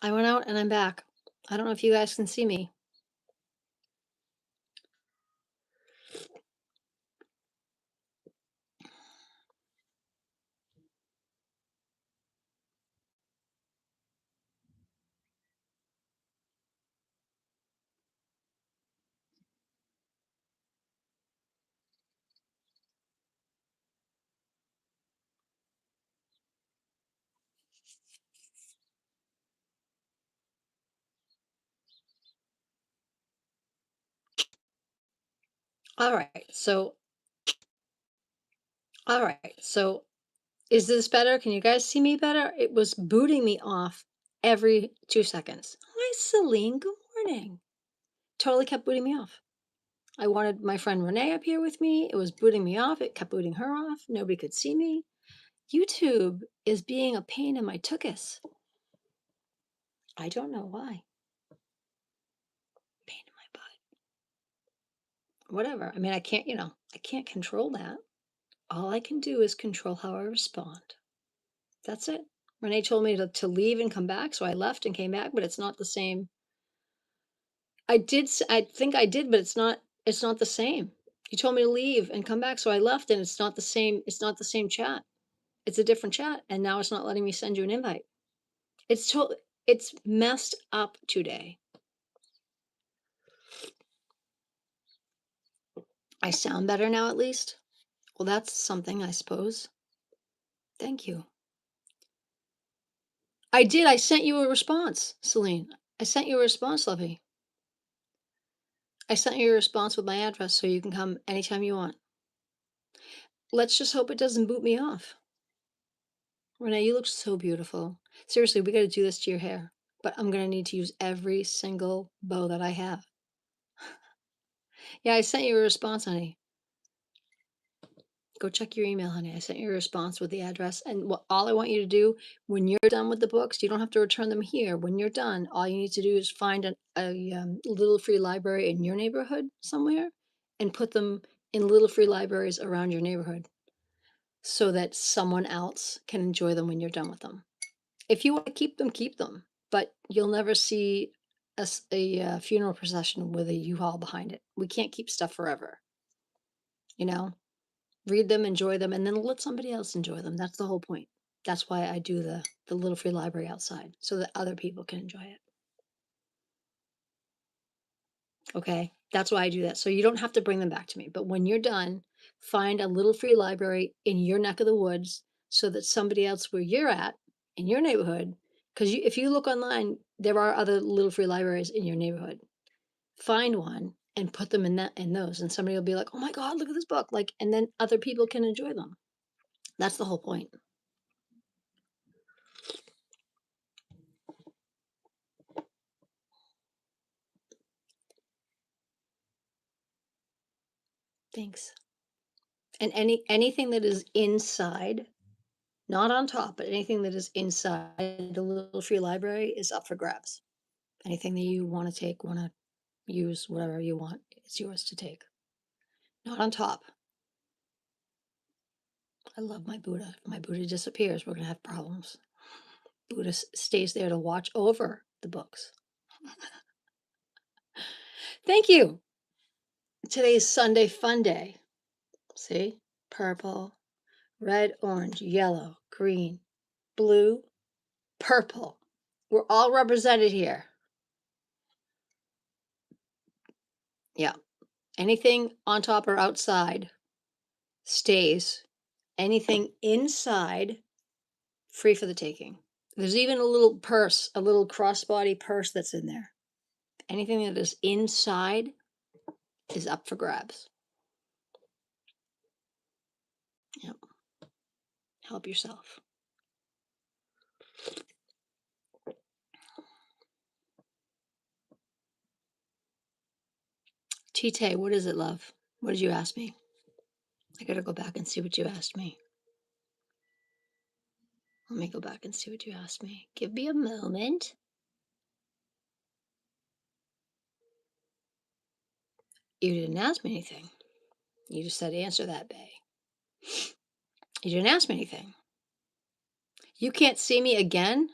I went out and I'm back. I don't know if you guys can see me. All right. So is this better? Can you guys see me better? It was booting me off every 2 seconds. Hi, Celine. Good morning. Totally kept booting me off. I wanted my friend Renee up here with me. It was booting me off. It kept booting her off. Nobody could see me. YouTube is being a pain in my tuchus. I don't know why. Pain in my butt. Whatever. I mean, I can't control that. All I can do is control how I respond. That's it. Renee told me to leave and come back, so I left and came back, but it's not the same. I think I did, but it's not the same. You told me to leave and come back, so I left, and it's not the same. It's not the same chat. It's a different chat, and now it's not letting me send you an invite. It's messed up today. I sound better now, at least. Well, that's something, I suppose. Thank you. I did. I sent you a response, Celine. I sent you a response, Lovey. I sent you a response with my address so you can come anytime you want. Let's just hope it doesn't boot me off. Renee, you look so beautiful. Seriously, we got to do this to your hair, but I'm going to need to use every single bow that I have. Yeah, I sent you a response, honey. Go check your email, honey. I sent you a response with the address. And all I want you to do when you're done with the books, you don't have to return them here. When you're done, all you need to do is find a little free library in your neighborhood somewhere and put them in little free libraries around your neighborhood so that someone else can enjoy them when you're done with them. If you want to keep them, keep them. But you'll never see a funeral procession with a U-Haul behind it. We can't keep stuff forever. You know? Read them, enjoy them, and then let somebody else enjoy them. That's the whole point. That's why I do the little free library outside, so that other people can enjoy it. Okay? That's why I do that. So you don't have to bring them back to me. But when you're done, find a little free library in your neck of the woods so that somebody else where you're at in your neighborhood, because if you look online, there are other little free libraries in your neighborhood. Find one and put them in those, and somebody will be like, "Oh my God, look at this book!" Like, and then other people can enjoy them. That's the whole point. Thanks. And anything that is inside, not on top, but anything that is inside the little free library is up for grabs. Anything that you want to take, want to use, whatever you want, it's yours to take. Not on top. I love my Buddha. If my Buddha disappears, we're going to have problems. Buddha stays there to watch over the books. Thank you. Today's Sunday Fun Day. See? Purple, red, orange, yellow, green, blue, purple. We're all represented here. Yeah. Anything on top or outside stays. Anything inside, free for the taking. There's even a little purse, a little crossbody purse that's in there. Anything that is inside is up for grabs. Yep. Help yourself. Tite, what is it, love? What did you ask me? I gotta go back and see what you asked me. Let me go back and see what you asked me. Give me a moment. You didn't ask me anything. You just said answer that, bae. You didn't ask me anything. You can't see me again?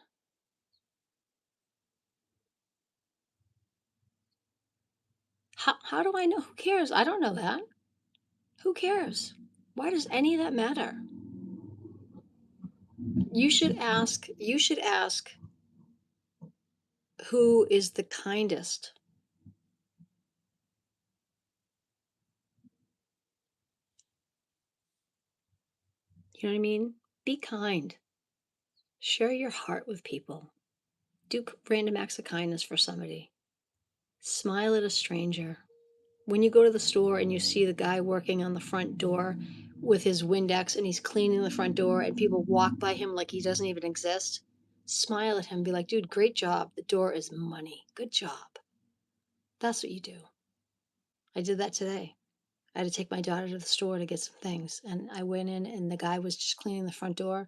How do I know? Who cares? I don't know that. Who cares? Why does any of that matter? You should ask who is the kindest. You know what I mean? Be kind. Share your heart with people. Do random acts of kindness for somebody. Smile at a stranger. When you go to the store and you see the guy working on the front door with his Windex and he's cleaning the front door and people walk by him like he doesn't even exist, smile at him. Be like, dude, great job. The door is money. Good job. That's what you do. I did that today. I had to take my daughter to the store to get some things. And I went in and the guy was just cleaning the front door.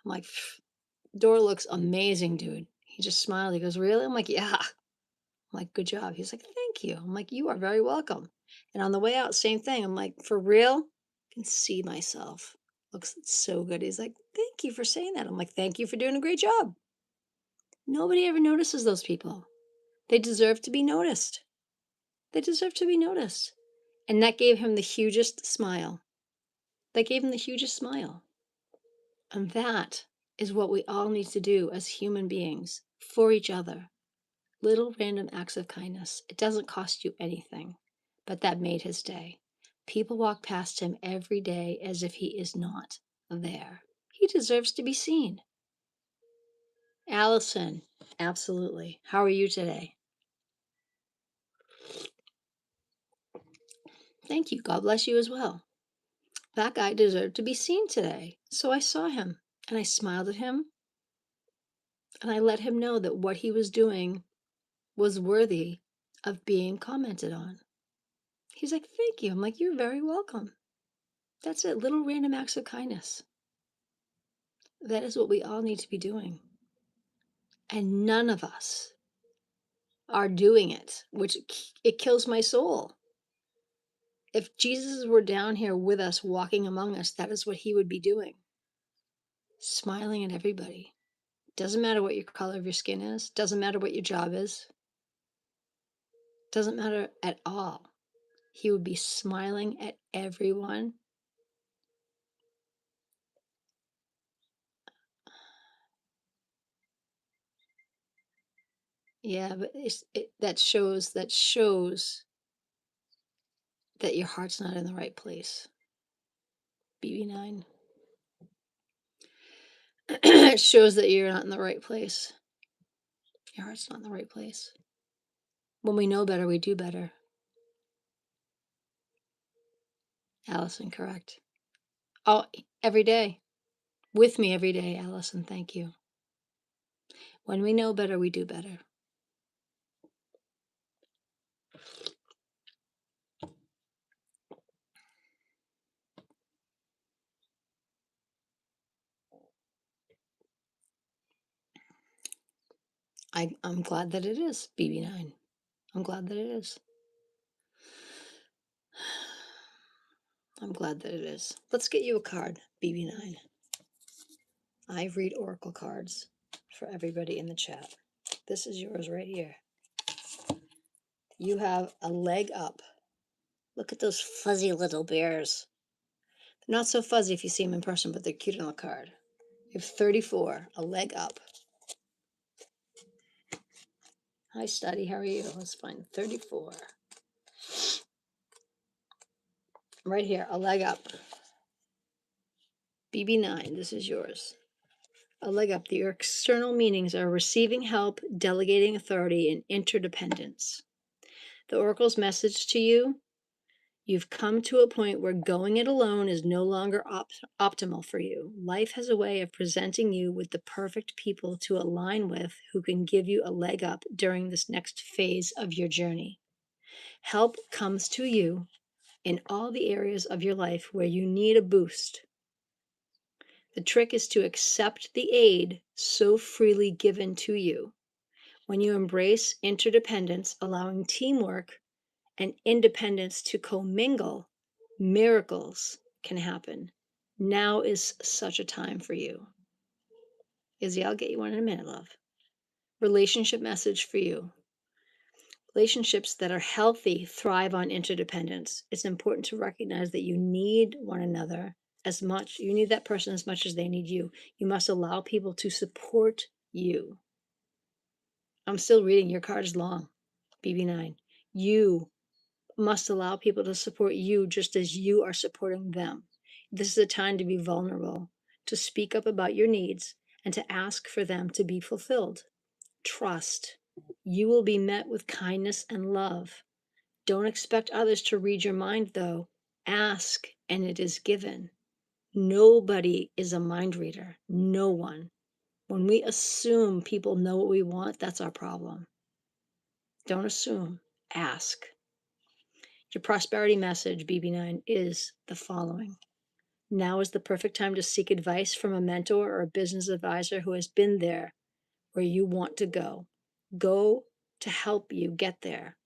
I'm like, door looks amazing, dude. He just smiled. He goes, really? I'm like, yeah. I'm like, good job. He's like, thank you. I'm like, you are very welcome. And on the way out, same thing. I'm like, for real? I can see myself. Looks so good. He's like, thank you for saying that. I'm like, thank you for doing a great job. Nobody ever notices those people. They deserve to be noticed. They deserve to be noticed. And that gave him the hugest smile. That gave him the hugest smile. And that is what we all need to do as human beings for each other. Little random acts of kindness. It doesn't cost you anything, but that made his day. People walk past him every day as if he is not there. He deserves to be seen. Allison, absolutely. How are you today? Thank you. God bless you as well. That guy deserved to be seen today. So I saw him and I smiled at him and I let him know that what he was doing was worthy of being commented on. He's like, thank you. I'm like, you're very welcome. That's it. Little random acts of kindness. That is what we all need to be doing. And none of us are doing it, which it kills my soul. If Jesus were down here with us, walking among us, that is what he would be doing. Smiling at everybody. Doesn't matter what your color of your skin is. Doesn't matter what your job is. Doesn't matter at all. He would be smiling at everyone. Yeah, but that shows that your heart's not in the right place. BB9. It shows that you're not in the right place. Your heart's not in the right place. When we know better, we do better. Allison, correct. Oh, every day. With me every day, Allison, thank you. When we know better, we do better. I'm glad that it is BB9. I'm glad that it is. I'm glad that it is. Let's get you a card, BB9. I read oracle cards for everybody in the chat. This is yours right here. You have a leg up. Look at those fuzzy little bears. They're not so fuzzy if you see them in person, but they're cute on the card. You have 34, a leg up. Hi, Study. How are you? Let's find 34. Right here, a leg up. BB9, this is yours. A leg up. Your external meanings are receiving help, delegating authority, and interdependence. The Oracle's message to you: you've come to a point where going it alone is no longer optimal for you. Life has a way of presenting you with the perfect people to align with who can give you a leg up during this next phase of your journey. Help comes to you in all the areas of your life where you need a boost. The trick is to accept the aid so freely given to you. When you embrace interdependence, allowing teamwork and independence to commingle, miracles can happen. Now is such a time for you. Izzy, I'll get you one in a minute, love. Relationship message for you. Relationships that are healthy thrive on interdependence. It's important to recognize that you need one another as much. You need that person as much as they need you. You must allow people to support you. I'm still reading. Your card is long. BB9. You must allow people to support you just as you are supporting them. This is a time to be vulnerable, to speak up about your needs, and to ask for them to be fulfilled. Trust. You will be met with kindness and love. Don't expect others to read your mind, though. Ask, and it is given. Nobody is a mind reader. No one. When we assume people know what we want, that's our problem. Don't assume. Ask. Your prosperity message, BB9, is the following. Now is the perfect time to seek advice from a mentor or a business advisor who has been there where you want to go. Go to help you get there.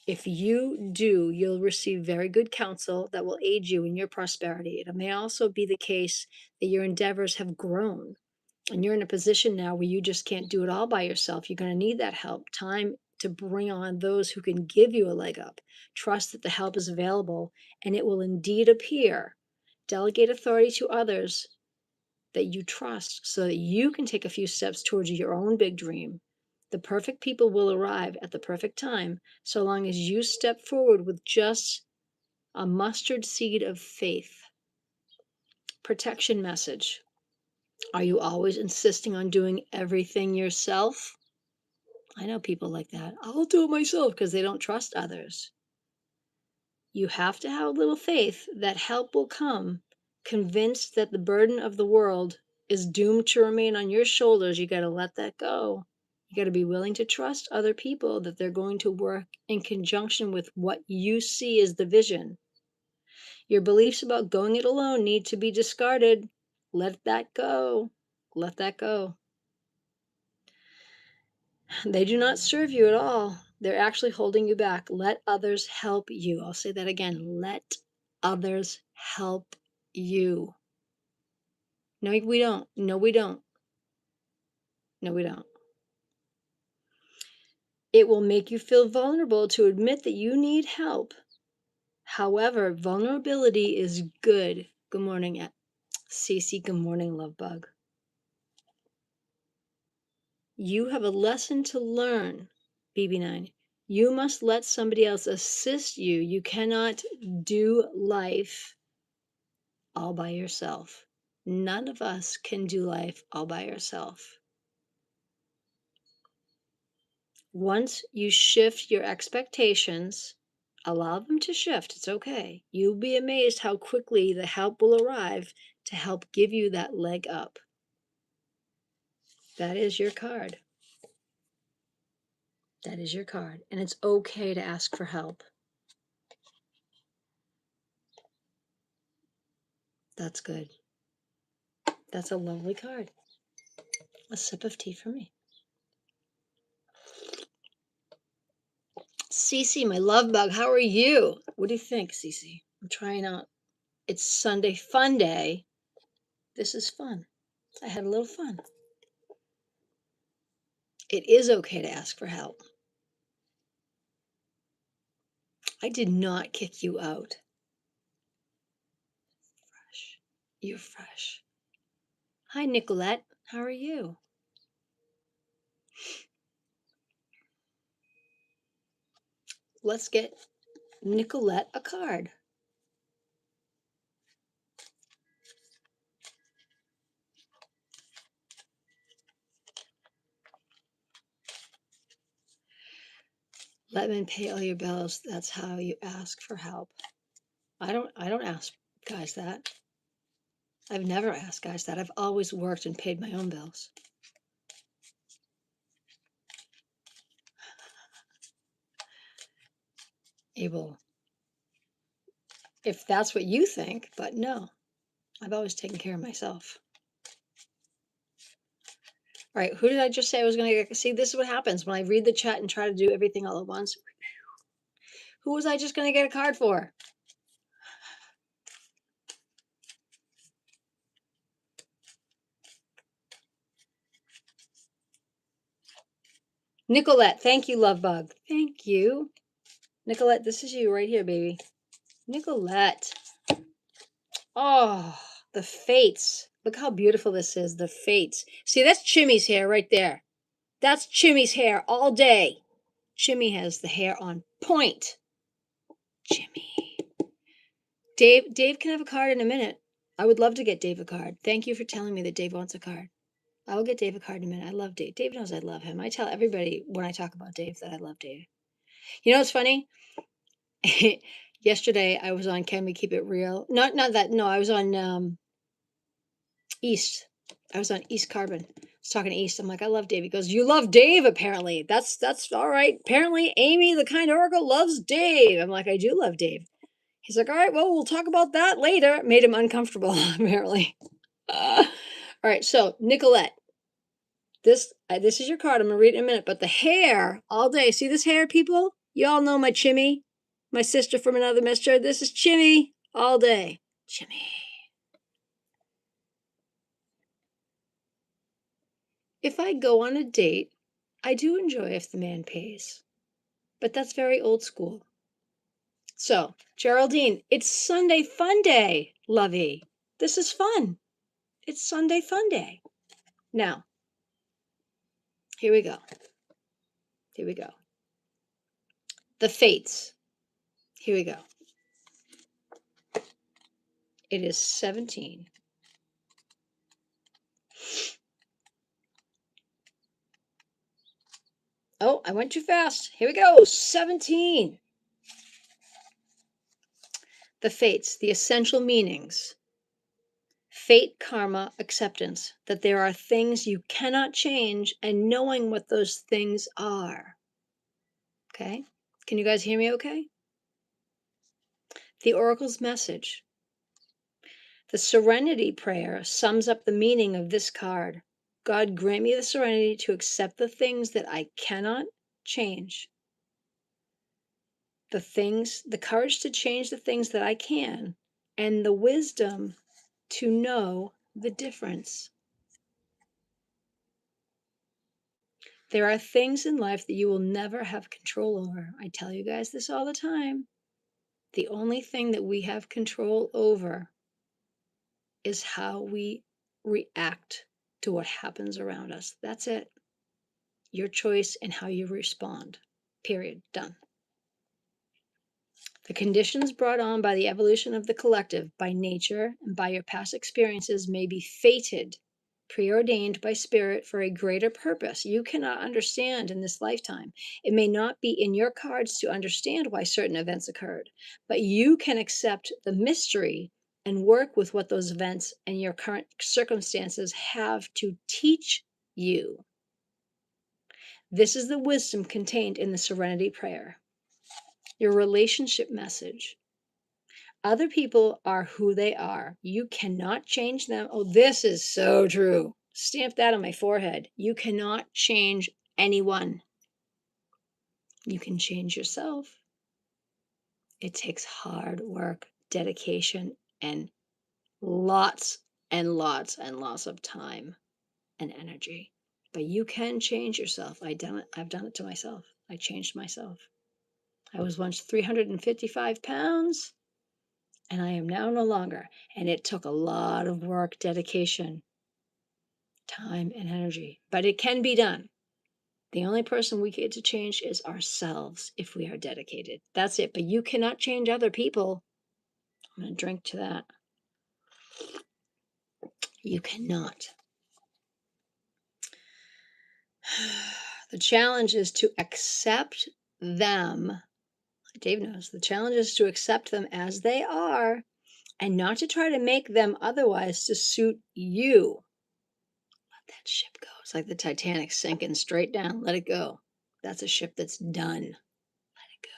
If you do, you'll receive very good counsel that will aid you in your prosperity. It may also be the case that your endeavors have grown and you're in a position now where you just can't do it all by yourself. You're going to need that help. Time to bring on those who can give you a leg up. Trust that the help is available and it will indeed appear. Delegate authority to others that you trust so that you can take a few steps towards your own big dream. The perfect people will arrive at the perfect time, so long as you step forward with just a mustard seed of faith. Protection message. Are you always insisting on doing everything yourself? I know people like that. I'll do it myself because they don't trust others. You have to have a little faith that help will come. Convinced that the burden of the world is doomed to remain on your shoulders, you got to let that go. You got to be willing to trust other people that they're going to work in conjunction with what you see as the vision. Your beliefs about going it alone need to be discarded. Let that go. Let that go. They do not serve you at all. They're actually holding you back. Let others help you. I'll say that again. Let others help you. No, we don't. No, we don't. No, we don't. It will make you feel vulnerable to admit that you need help. However, vulnerability is good. Good morning, Cece. Good morning, love bug. You have a lesson to learn, BB9. You must let somebody else assist you. You cannot do life all by yourself. None of us can do life all by yourself. Once you shift your expectations, allow them to shift. It's okay. You'll be amazed how quickly the help will arrive to help give you that leg up. That is your card. That is your card. And it's okay to ask for help. That's good. That's a lovely card. A sip of tea for me. Cece, my love bug, how are you? What do you think, Cece? I'm trying out. It's Sunday fun day. This is fun. I had a little fun. It is okay to ask for help. I did not kick you out. Fresh. You're fresh. Hi, Nicolette. How are you? Let's get Nicolette a card. Let men pay all your bills. That's how you ask for help. I don't ask guys that. I've never asked guys that. I've always worked and paid my own bills. Abel, if that's what you think, but no, I've always taken care of myself. All right, who did I just say I was going to get? See, this is what happens when I read the chat and try to do everything all at once. Who was I just going to get a card for? Nicolette, thank you, love bug. Thank you. Nicolette, this is you right here, baby. Nicolette. Oh, the fates. Look how beautiful this is. The fates. See, that's Chimmy's hair right there. That's Chimmy's hair all day. Chimmy has the hair on point. Chimmy. Dave can have a card in a minute. I would love to get Dave a card. Thank you for telling me that Dave wants a card. I will get Dave a card in a minute. I love Dave. Dave knows I love him. I tell everybody when I talk about Dave that I love Dave. You know what's funny? Yesterday I was on Can We Keep It Real? Not that. No, I was on East. I was on East Carbon. I was talking to East. I'm like, I love Dave. He goes, you love Dave, apparently. That's all right. Apparently, Amy, the kind oracle, loves Dave. I'm like, I do love Dave. He's like, all right, well, we'll talk about that later. Made him uncomfortable, apparently. All right, so Nicolette, this is your card. I'm gonna read it in a minute. But the hair all day. See this hair, people? You all know my Chimmy, my sister from another mister. This is Chimmy all day. Chimmy. If I go on a date, I do enjoy if the man pays. But that's very old school. So, Geraldine, it's Sunday Fun Day, lovey. This is fun. It's Sunday Fun Day. Now, here we go. Here we go. The fates. Here we go. It is 17. Oh, I went too fast. Here we go. 17. The fates, the essential meanings. Fate, karma, acceptance. That there are things you cannot change and knowing what those things are. Okay? Can you guys hear me okay? The oracle's message. The serenity prayer sums up the meaning of this card. God, grant me the serenity to accept the things that I cannot change. The courage to change the things that I can, and the wisdom to know the difference. There are things in life that you will never have control over. I tell you guys this all the time. The only thing that we have control over is how we react to what happens around us. That's it. Your choice and how you respond. Period. Done. The conditions brought on by the evolution of the collective, by nature, and by your past experiences may be fated, preordained by spirit for a greater purpose you cannot understand in this lifetime. It may not be in your cards to understand why certain events occurred, but you can accept the mystery and work with what those events and your current circumstances have to teach you. This is the wisdom contained in the Serenity Prayer. Your relationship message. Other people are who they are. You cannot change them. Oh, this is so true. Stamp that on my forehead. You cannot change anyone. You can change yourself. It takes hard work, dedication, and lots and lots and lots of time and energy. But you can change yourself. I've done it to myself. I changed myself. I was once 355 pounds, and I am now no longer. And it took a lot of work, dedication, time, and energy. But it can be done. The only person we get to change is ourselves if we are dedicated. That's it. But you cannot change other people. I'm going to drink to that. You cannot. The challenge is to accept them. Dave knows. The challenge is to accept them as they are and not to try to make them otherwise to suit you. Let that ship go. It's like the Titanic sinking straight down. Let it go. That's a ship that's done. Let it go.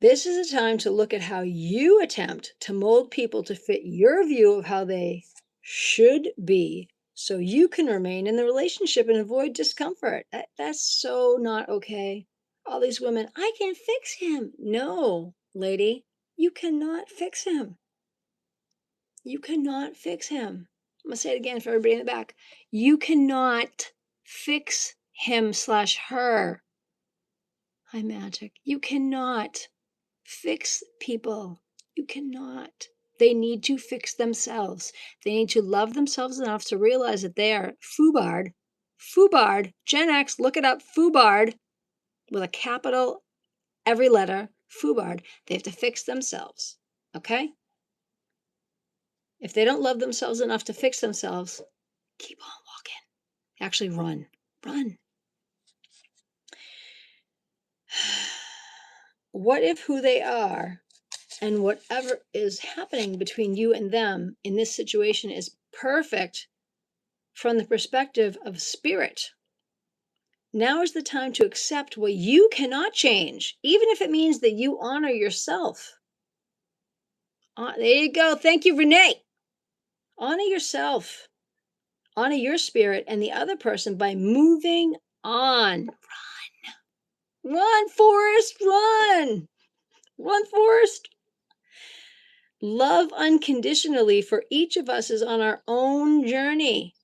This is a time to look at how you attempt to mold people to fit your view of how they should be so you can remain in the relationship and avoid discomfort. That's so not okay. All these women, I can fix him. No, lady, you cannot fix him. You cannot fix him. I'm going to say it again for everybody in the back. You cannot fix him/her. Hi, Magic. You cannot fix people. You cannot. They need to fix themselves. They need to love themselves enough to realize that they are foobarred. Foobarred. Gen X, look it up. Foobarred with a capital every letter. Foobarred. They have to fix themselves. Okay? If they don't love themselves enough to fix themselves, keep on walking. Actually, run. Run. What if who they are and whatever is happening between you and them in this situation is perfect from the perspective of spirit? Now is the time to accept what you cannot change, even if it means that you honor yourself. There you go. Thank you, Renee. Honor yourself. Honor your spirit and the other person by moving on. Run. Run, Forrest, run. Run, Forrest. Love unconditionally for each of us is on our own journey,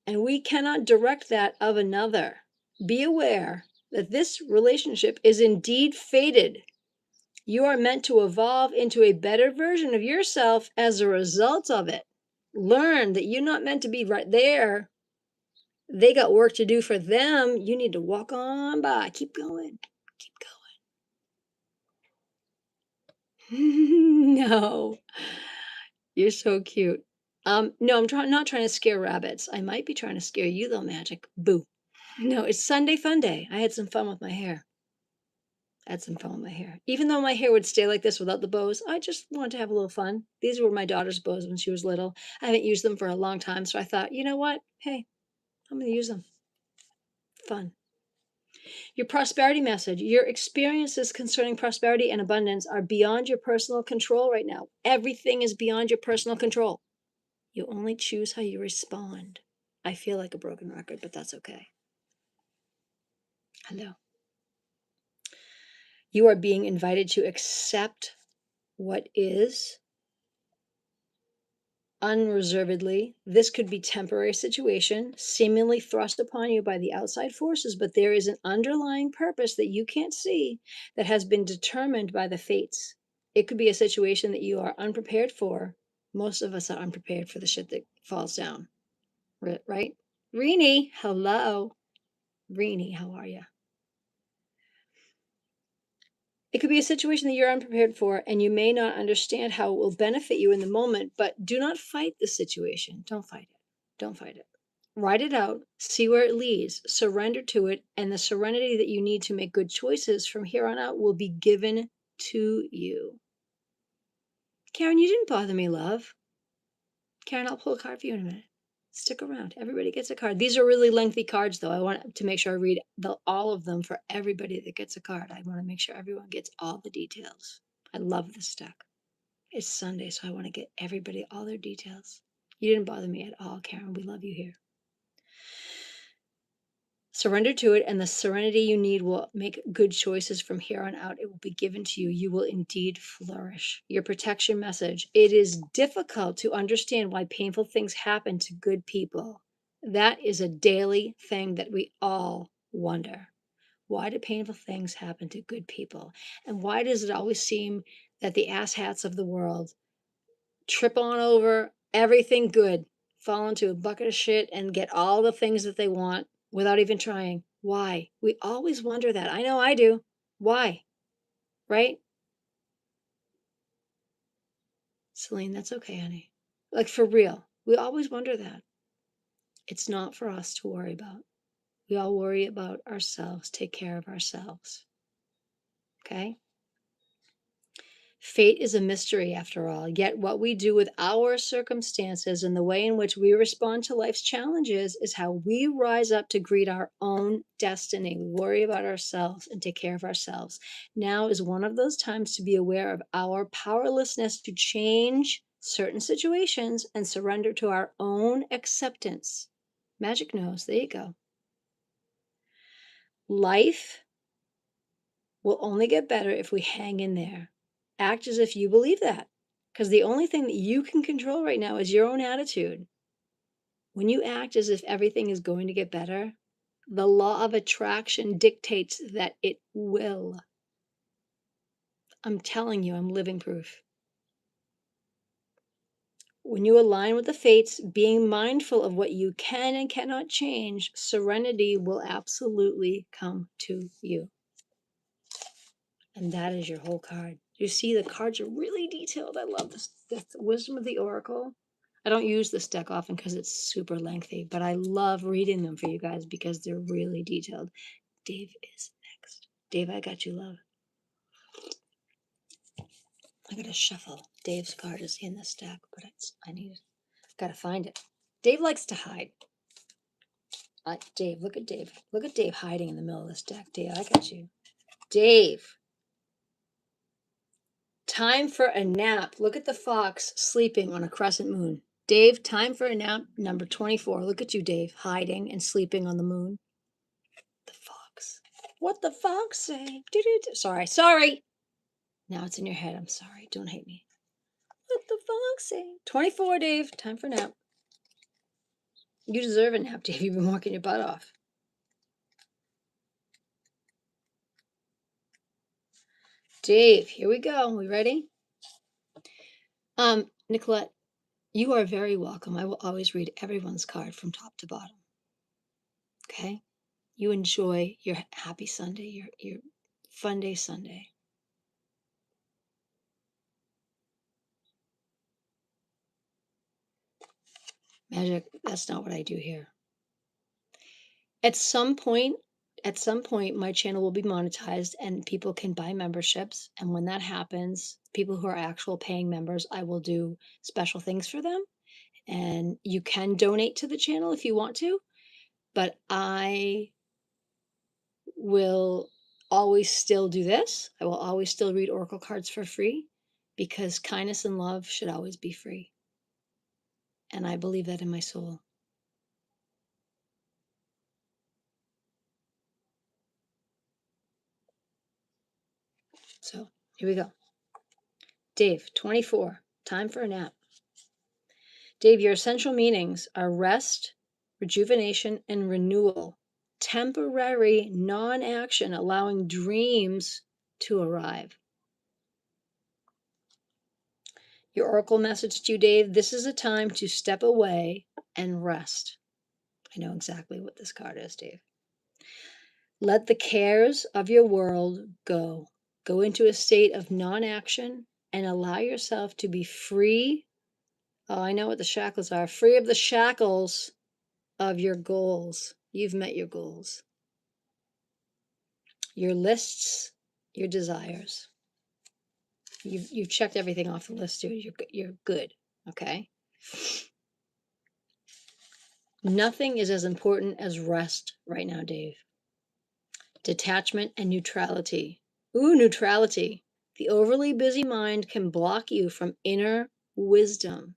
and we cannot direct that of another. Be aware that this relationship is indeed fated. You are meant to evolve into a better version of yourself as a result of it. Learn that you're not meant to be right there. They got work to do for them. You need to walk on by. Keep going. Keep going. No. You're so cute. No, not trying to scare rabbits. I might be trying to scare you though, Magic. Boo. No, it's Sunday fun day. I had some fun with my hair. Even though my hair would stay like this without the bows, I just wanted to have a little fun. These were my daughter's bows when she was little. I haven't used them for a long time, so I thought, you know what? Hey, I'm going to use them. Fun. Your prosperity message. Your experiences concerning prosperity and abundance are beyond your personal control right now. Everything is beyond your personal control. You only choose how you respond. I feel like a broken record, but that's okay. Hello. You are being invited to accept what is unreservedly. This could be temporary situation, seemingly thrust upon you by the outside forces, but there is an underlying purpose that you can't see that has been determined by the fates. It could be a situation that you are unprepared for. Most of us are unprepared for the shit that falls down, right? Renee, hello. Renee, how are you? It could be a situation that you're unprepared for, and you may not understand how it will benefit you in the moment, but do not fight the situation. Don't fight it. Don't fight it. Write it out, see where it leads, surrender to it, and the serenity that you need to make good choices from here on out will be given to you. Karen, you didn't bother me, love. Karen, I'll pull a card for you in a minute. Stick around. Everybody gets a card. These are really lengthy cards, though. I want to make sure I read all of them for everybody that gets a card. I want to make sure everyone gets all the details. I love this deck. It's Sunday, so I want to get everybody all their details. You didn't bother me at all, Karen. We love you here. Surrender to it, and the serenity you need will make good choices from here on out. It will be given to you. You will indeed flourish. Your protection message. It is difficult to understand why painful things happen to good people. That is a daily thing that we all wonder. Why do painful things happen to good people? And why does it always seem that the asshats of the world trip on over everything good, fall into a bucket of shit, and get all the things that they want without even trying? Why? We always wonder that. I know I do. Why? Right? Celine, that's okay, honey. Like for real. We always wonder that. It's not for us to worry about. We all worry about ourselves, take care of ourselves. Okay? Fate is a mystery, after all, yet what we do with our circumstances and the way in which we respond to life's challenges is how we rise up to greet our own destiny. We worry about ourselves and take care of ourselves. Now is one of those times to be aware of our powerlessness to change certain situations and surrender to our own acceptance. Magic knows. There you go. Life will only get better if we hang in there. Act as if you believe that, because the only thing that you can control right now is your own attitude. When you act as if everything is going to get better, The law of attraction dictates that it will. I'm telling you, I'm living proof. When you align with the fates, being mindful of what you can and cannot change, serenity will absolutely come to you. And that is your whole card. You see, the cards are really detailed. I love this. The Wisdom of the Oracle. I don't use this deck often because it's super lengthy, but I love reading them for you guys because they're really detailed. Dave is next. Dave, I got you, love. I gotta shuffle. Dave's card is in this deck, but gotta find it. Dave likes to hide. Dave, look at Dave. Look at Dave hiding in the middle of this deck. Dave, I got you. Dave. Time for a nap. Look at the fox sleeping on a crescent moon. Dave, time for a nap. Number 24. Look at you, Dave, hiding and sleeping on the moon. The fox. What the fox say? Sorry. Now it's in your head. I'm sorry. Don't hate me. What the fox say? 24, Dave. Time for a nap. You deserve a nap, Dave. You've been working your butt off. Dave, here we go. We ready? Nicolette, you are very welcome. I will always read everyone's card from top to bottom. Okay? You enjoy your happy Sunday, your fun day Sunday. Magic, that's not what I do here. At some point, my channel will be monetized and people can buy memberships. And when that happens, people who are actual paying members, I will do special things for them. And you can donate to the channel if you want to, but I will always still do this. I will always still read oracle cards for free because kindness and love should always be free. And I believe that in my soul. So here we go. Dave, 24, time for a nap. Dave, your essential meanings are rest, rejuvenation, and renewal. Temporary non-action, allowing dreams to arrive. Your oracle message to you, Dave, this is a time to step away and rest. I know exactly what this card is, Dave. Let the cares of your world go. Go into a state of non-action and allow yourself to be free. Oh, I know what the shackles are. Free of the shackles of your goals. You've met your goals. Your lists, your desires. You've checked everything off the list, dude. You're good, okay? Nothing is as important as rest right now, Dave. Detachment and neutrality. Ooh, neutrality. The overly busy mind can block you from inner wisdom.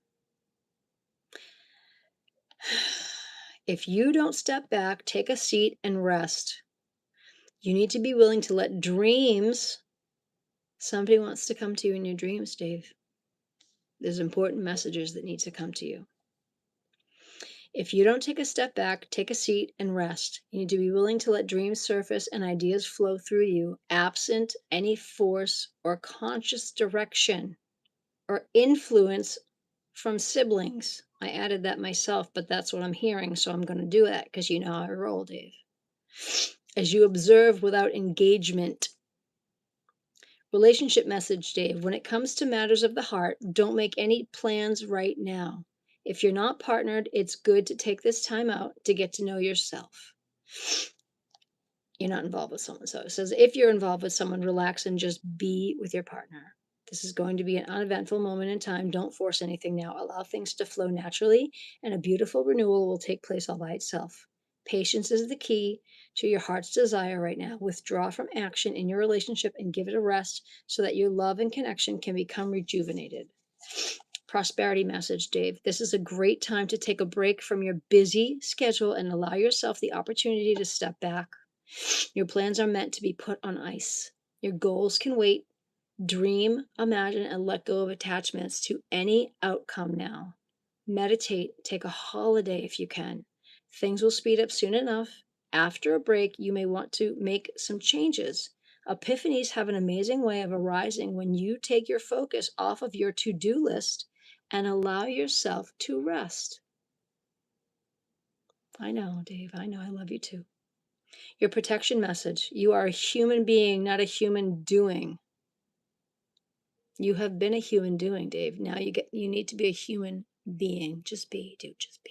If you don't step back, take a seat and rest. You need to be willing to let dreams. Somebody wants to come to you in your dreams, Dave. There's important messages that need to come to you. If you don't take a step back, take a seat and rest. You need to be willing to let dreams surface and ideas flow through you, absent any force or conscious direction or influence from siblings. I added that myself, but that's what I'm hearing, so I'm going to do that because you know how I roll, Dave. As you observe without engagement. Relationship message, Dave. When it comes to matters of the heart, don't make any plans right now. If you're not partnered, it's good to take this time out to get to know yourself. You're not involved with someone. So it says, if you're involved with someone, relax and just be with your partner. This is going to be an uneventful moment in time. Don't force anything now. Allow things to flow naturally, and a beautiful renewal will take place all by itself. Patience is the key to your heart's desire right now. Withdraw from action in your relationship and give it a rest so that your love and connection can become rejuvenated. Prosperity message, Dave. This is a great time to take a break from your busy schedule and allow yourself the opportunity to step back. Your plans are meant to be put on ice. Your goals can wait. Dream, imagine, and let go of attachments to any outcome now. Meditate. Take a holiday if you can. Things will speed up soon enough. After a break, you may want to make some changes. Epiphanies have an amazing way of arising when you take your focus off of your to-do list and allow yourself to rest. I know, Dave. I know. I love you too. Your protection message. You are a human being, not a human doing. You have been a human doing, Dave. Now you need to be a human being. Just be, dude. Just be.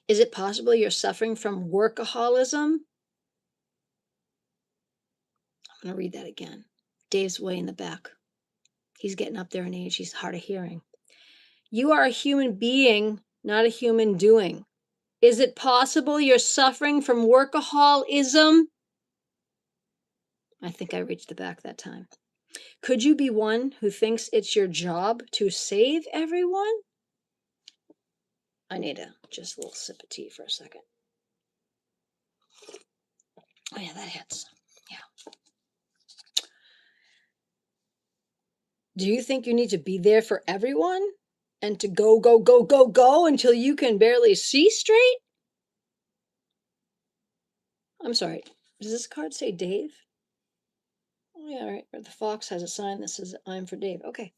Is it possible you're suffering from workaholism? I'm going to read that again. Dave's way in the back. He's getting up there in age. He's hard of hearing. You are a human being, not a human doing. Is it possible you're suffering from workaholism? I think I reached the back that time. Could you be one who thinks it's your job to save everyone? I need just a little sip of tea for a second. Oh yeah, that hits. Yeah. Do you think you need to be there for everyone and to go, go, go, go, go until you can barely see straight? I'm sorry. Does this card say Dave? Oh yeah, all right. The fox has a sign that says I'm for Dave. Okay.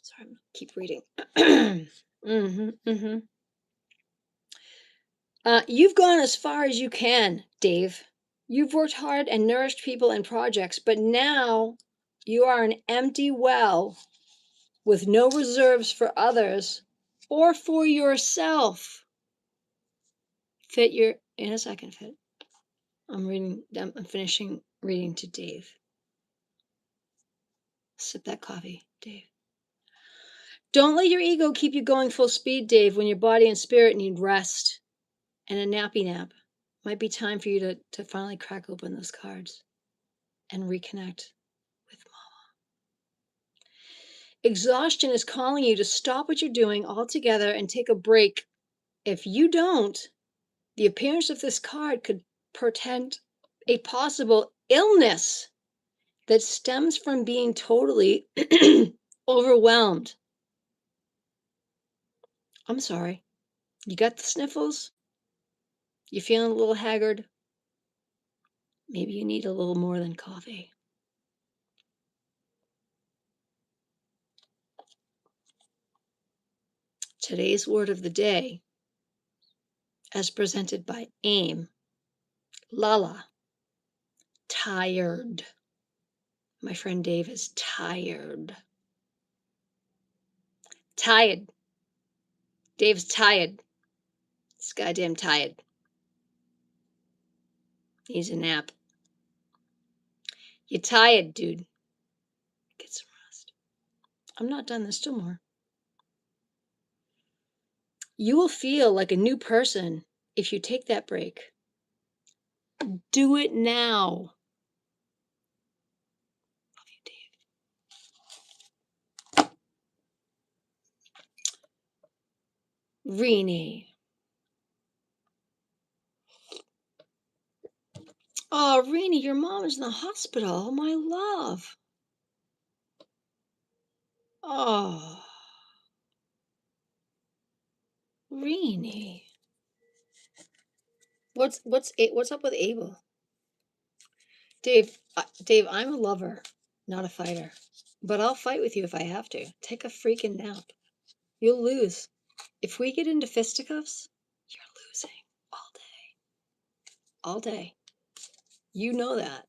Sorry, I'm gonna keep reading. You've gone as far as you can, Dave. You've worked hard and nourished people and projects, but now you are an empty well with no reserves for others or for yourself. Fit, you're in a second, Fit. I'm finishing reading to Dave. Sip that coffee, Dave. Don't let your ego keep you going full speed, Dave, when your body and spirit need rest and a nappy nap. Might be time for you to finally crack open those cards and reconnect with Mama. Exhaustion is calling you to stop what you're doing altogether and take a break. If you don't, the appearance of this card could portend a possible illness that stems from being totally overwhelmed. I'm sorry. You got the sniffles? You feeling a little haggard? Maybe you need a little more than coffee. Today's word of the day, as presented by TheKindOracle-LaLa. Tired. My friend Dave is tired. Tired. Dave's tired. He's goddamn tired. Needs a nap. You're tired, dude. Get some rest. I'm not done. There's still more. You will feel like a new person if you take that break. Do it now. Love you, Dave. Renee. Oh, Renee, your mom is in the hospital. My love. Oh. Renee. What's up with Abel? Dave, I'm a lover, not a fighter. But I'll fight with you if I have to. Take a freaking nap. You'll lose. If we get into fisticuffs, you're losing all day. All day. You know that.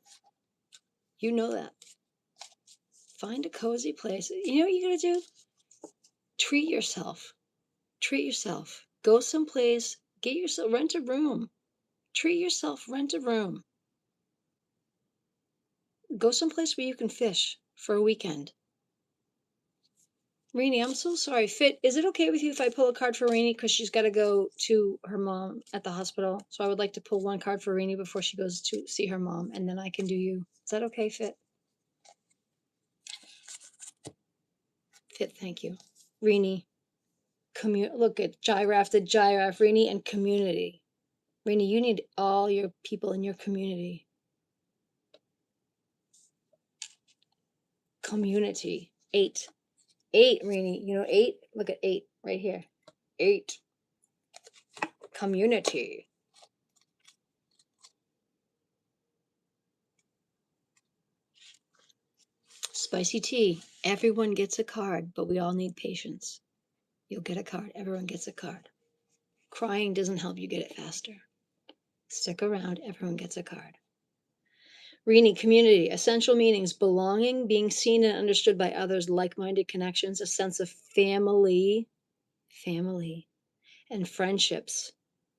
You know that. Find a cozy place. You know what you gotta do? Treat yourself. Treat yourself. Go someplace. Rent a room. Treat yourself. Rent a room. Go someplace where you can fish for a weekend. Rainey, I'm so sorry. Fit, is it okay with you if I pull a card for Rainey? Because she's got to go to her mom at the hospital. So I would like to pull one card for Rainey before she goes to see her mom. And then I can do you. Is that okay, Fit? Fit, thank you. Rainey, look at Giraffe, the Giraffe, Rainey, and community. Rainey, you need all your people in your community. Community. 8. 8, Rainey. You know 8? Look at 8 right here. 8. community. Spicy tea. Everyone gets a card, but we all need patience. You'll get a card. Everyone gets a card. Crying doesn't help you get it faster. Stick around. Everyone gets a card. Rini, community, essential meanings, belonging, being seen and understood by others, like-minded connections, a sense of family, and friendships,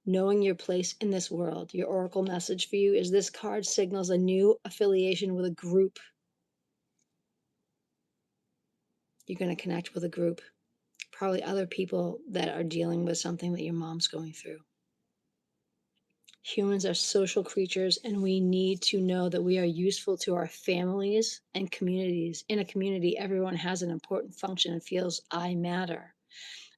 knowing your place in this world. Your oracle message for you is this card signals a new affiliation with a group. You're going to connect with a group, probably other people that are dealing with something that your mom's going through. Humans are social creatures, and we need to know that we are useful to our families and communities. In a community, everyone has an important function and feels I matter.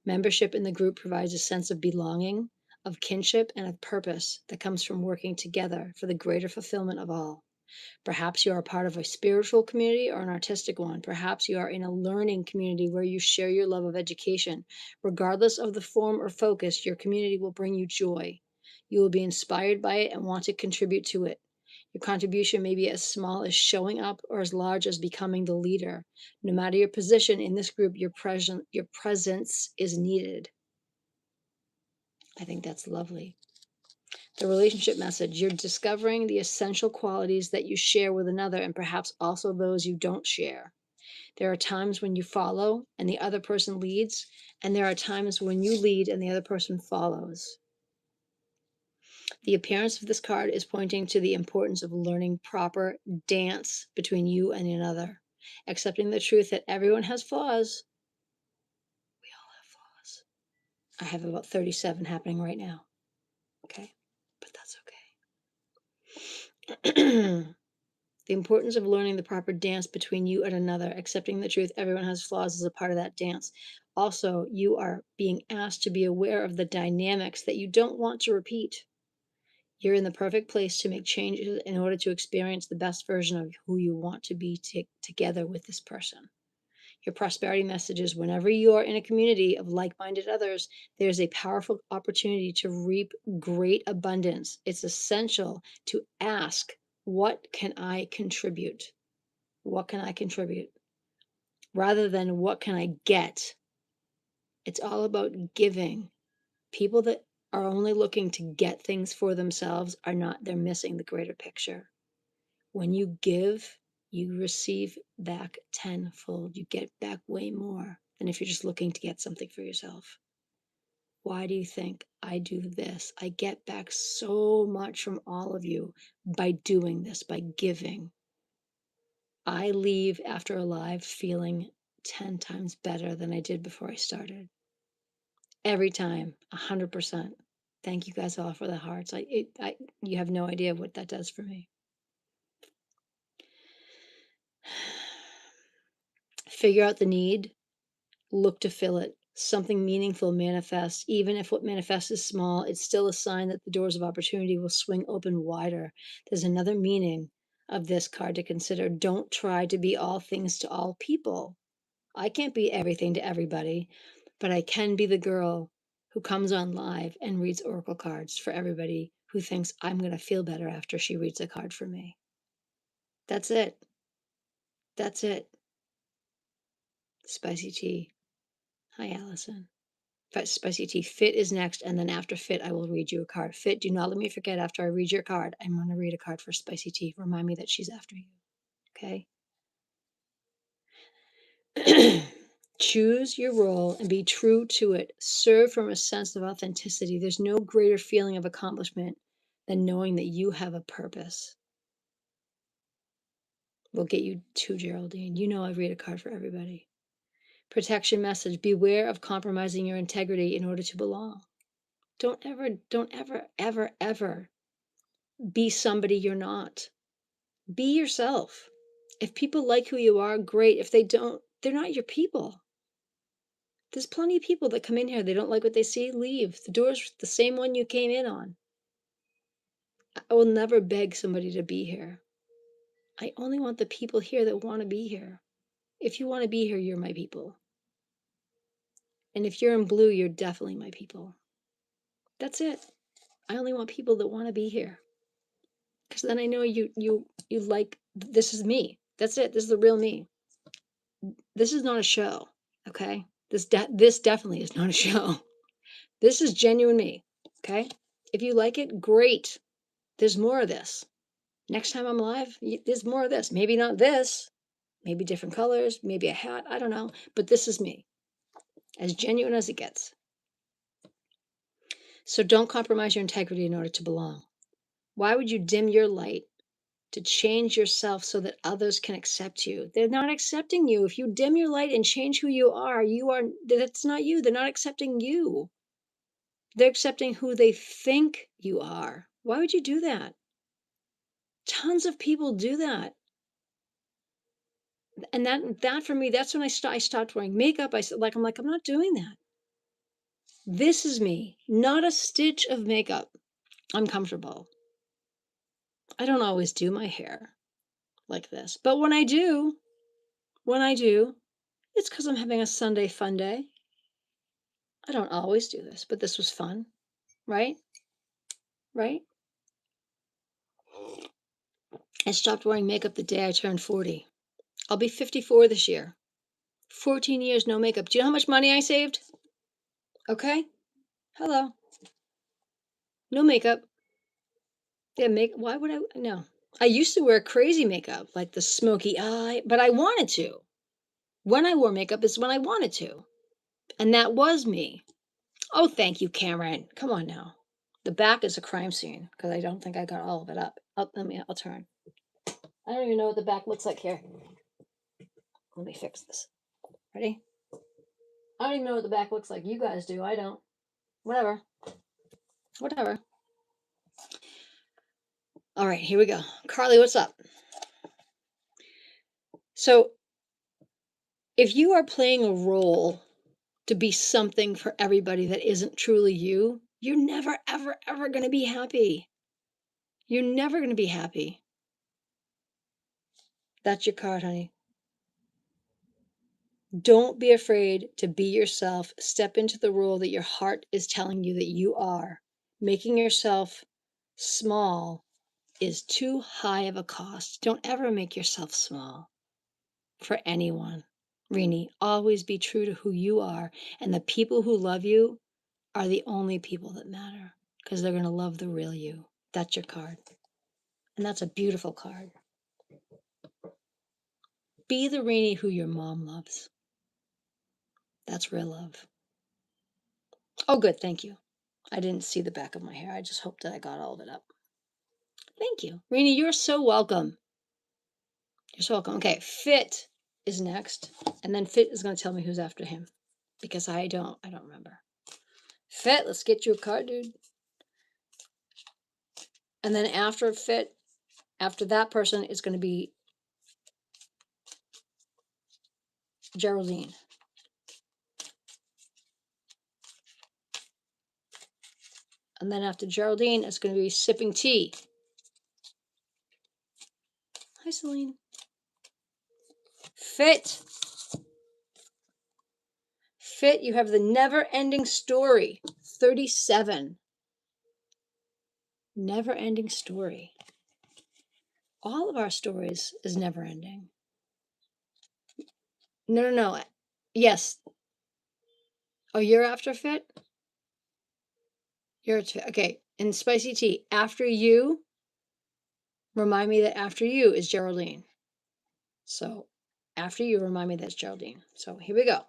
Membership in the group provides a sense of belonging, of kinship, and of purpose that comes from working together for the greater fulfillment of all. Perhaps you are part of a spiritual community or an artistic one. Perhaps you are in a learning community where you share your love of education. Regardless of the form or focus, your community will bring you joy. You will be inspired by it and want to contribute to it. Your contribution may be as small as showing up or as large as becoming the leader. No matter your position in this group, your presence is needed. I think that's lovely. The relationship message, you're discovering the essential qualities that you share with another and perhaps also those you don't share. There are times when you follow and the other person leads, and there are times when you lead and the other person follows. The appearance of this card is pointing to the importance of learning proper dance between you and another, accepting the truth that everyone has flaws. We all have flaws. I have about 37 happening right now. Okay, but that's okay. The importance of learning the proper dance between you and another, accepting the truth everyone has flaws is a part of that dance. Also, you are being asked to be aware of the dynamics that you don't want to repeat. You're in the perfect place to make changes in order to experience the best version of who you want to be together with this person. Your prosperity message is whenever you are in a community of like-minded others, there's a powerful opportunity to reap great abundance. It's essential to ask, what can I contribute? What can I contribute? Rather than what can I get? It's all about giving. People that are only looking to get things for themselves they're missing the greater picture. When you give, you receive back tenfold. You get back way more than if you're just looking to get something for yourself. Why do you think I do this? I get back so much from all of you by doing this, by giving. I leave after a live feeling 10 times better than I did before I started. Every time, 100%. Thank you guys all for the hearts. You have no idea what that does for me. Figure out the need, look to fill it. Something meaningful manifests. Even if what manifests is small, it's still a sign that the doors of opportunity will swing open wider. There's another meaning of this card to consider. Don't try to be all things to all people. I can't be everything to everybody, but I can be the girl who comes on live and reads oracle cards for everybody who thinks I'm going to feel better after she reads a card for me. That's it. That's it. Spicy tea. Hi, Allison. Spicy tea. Fit is next, and then after Fit, I will read you a card. Fit, do not let me forget after I read your card. I'm going to read a card for Spicy tea. Remind me that she's after you. Okay? Choose your role and be true to it. Serve from a sense of authenticity. There's no greater feeling of accomplishment than knowing that you have a purpose. We'll get you to Geraldine. You know I read a card for everybody. Protection message. Beware of compromising your integrity in order to belong. Don't ever be somebody you're not. Be yourself. If people like who you are, great. If they don't, they're not your people. There's plenty of people that come in here, they don't like what they see, leave. The door's the same one you came in on. I will never beg somebody to be here. I only want the people here that want to be here. If you want to be here, you're my people. And if you're in blue, you're definitely my people. That's it. I only want people that want to be here. Because then I know you like, this is me. That's it. This is the real me. This is not a show. Okay? This definitely is not a show. This is genuine me. Okay? If you like it, great. There's more of this. Next time I'm live, there's more of this. Maybe not this. Maybe different colors, maybe a hat, I don't know. But this is me, as genuine as it gets. So don't compromise your integrity in order to belong. Why would you dim your light to change yourself so that others can accept you? They're not accepting you. If you dim your light and change who you are, that's not you. They're not accepting you. They're accepting who they think you are. Why would you do that? Tons of people do that. And that for me, that's when I stopped wearing makeup. I'm like, I'm not doing that. This is me, not a stitch of makeup. I'm comfortable. I don't always do my hair like this, but when I do, it's because I'm having a Sunday fun day. I don't always do this, but this was fun, right? Right? I stopped wearing makeup the day I turned 40. I'll be 54 this year. 14 years no makeup. Do you know how much money I saved? Okay. Hello. No makeup. Yeah, why would I? No. I used to wear crazy makeup, like the smoky eye, but I wanted to. When I wore makeup is when I wanted to. And that was me. Oh, thank you, Cameron. Come on now. The back is a crime scene because I don't think I got all of it up. I'll turn. I don't even know what the back looks like here. Let me fix this. Ready? I don't even know what the back looks like. You guys do. I don't. Whatever. Whatever. All right, here we go. Carly, what's up? So, if you are playing a role to be something for everybody that isn't truly you, you're never, ever, ever going to be happy. You're never going to be happy. That's your card, honey. Don't be afraid to be yourself. Step into the role that your heart is telling you that you are. Making yourself small is too high of a cost. Don't ever make yourself small for anyone. Rini, always be true to who you are. And the people who love you are the only people that matter because they're going to love the real you. That's your card. And that's a beautiful card. Be the Rini who your mom loves. That's real love. Oh, good. Thank you. I didn't see the back of my hair. I just hope that I got all of it up. Thank you. Rini, you're so welcome. You're so welcome. Okay, Fit is next. And then Fit is going to tell me who's after him. Because I don't remember. Fit, let's get you a card, dude. And then after Fit, after that person is going to be Geraldine. And then after Geraldine, it's going to be Sipping Tea. Hi, Celine. Fit. Fit, you have the never-ending story. 37. Never-ending story. All of our stories is never-ending. No. Yes. Oh, you're after Fit? You're okay. In Spicy Tea, after you, remind me that after you is Geraldine. So after you, remind me that's Geraldine. So here we go.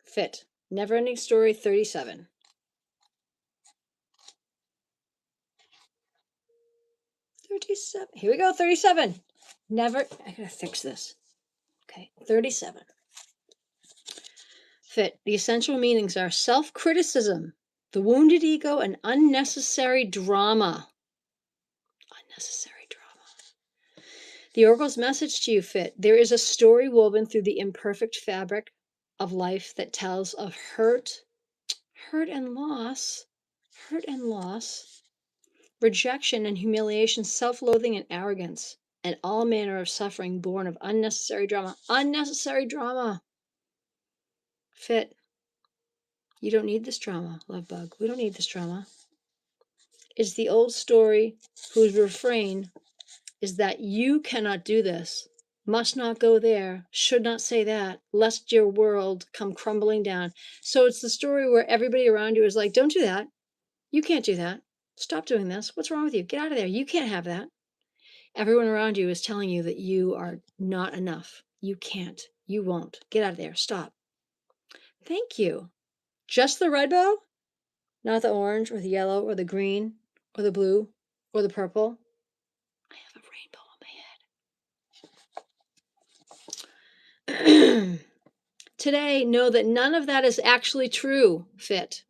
Fit. Never-ending story 37. 37. Here we go. 37. Never. I gotta fix this. Okay. 37. Fit. The essential meanings are self-criticism, the wounded ego, and unnecessary drama. Unnecessary drama. The Oracle's message to you, Fit. There is a story woven through the imperfect fabric of life that tells of hurt and loss, rejection and humiliation, self-loathing and arrogance, and all manner of suffering born of unnecessary drama. Unnecessary drama. Fit. You don't need this drama, love bug. We don't need this drama. is the old story whose refrain is that you cannot do this, must not go there, should not say that, lest your world come crumbling down. So it's the story where everybody around you is like, don't do that. You can't do that. Stop doing this. What's wrong with you? Get out of there. You can't have that. Everyone around you is telling you that you are not enough. You can't. You won't. Get out of there. Stop. Thank you. Just the red bow? Not the orange or the yellow or the green or the blue or the purple. I have a rainbow on my head. Today, know that none of that is actually true, Fit.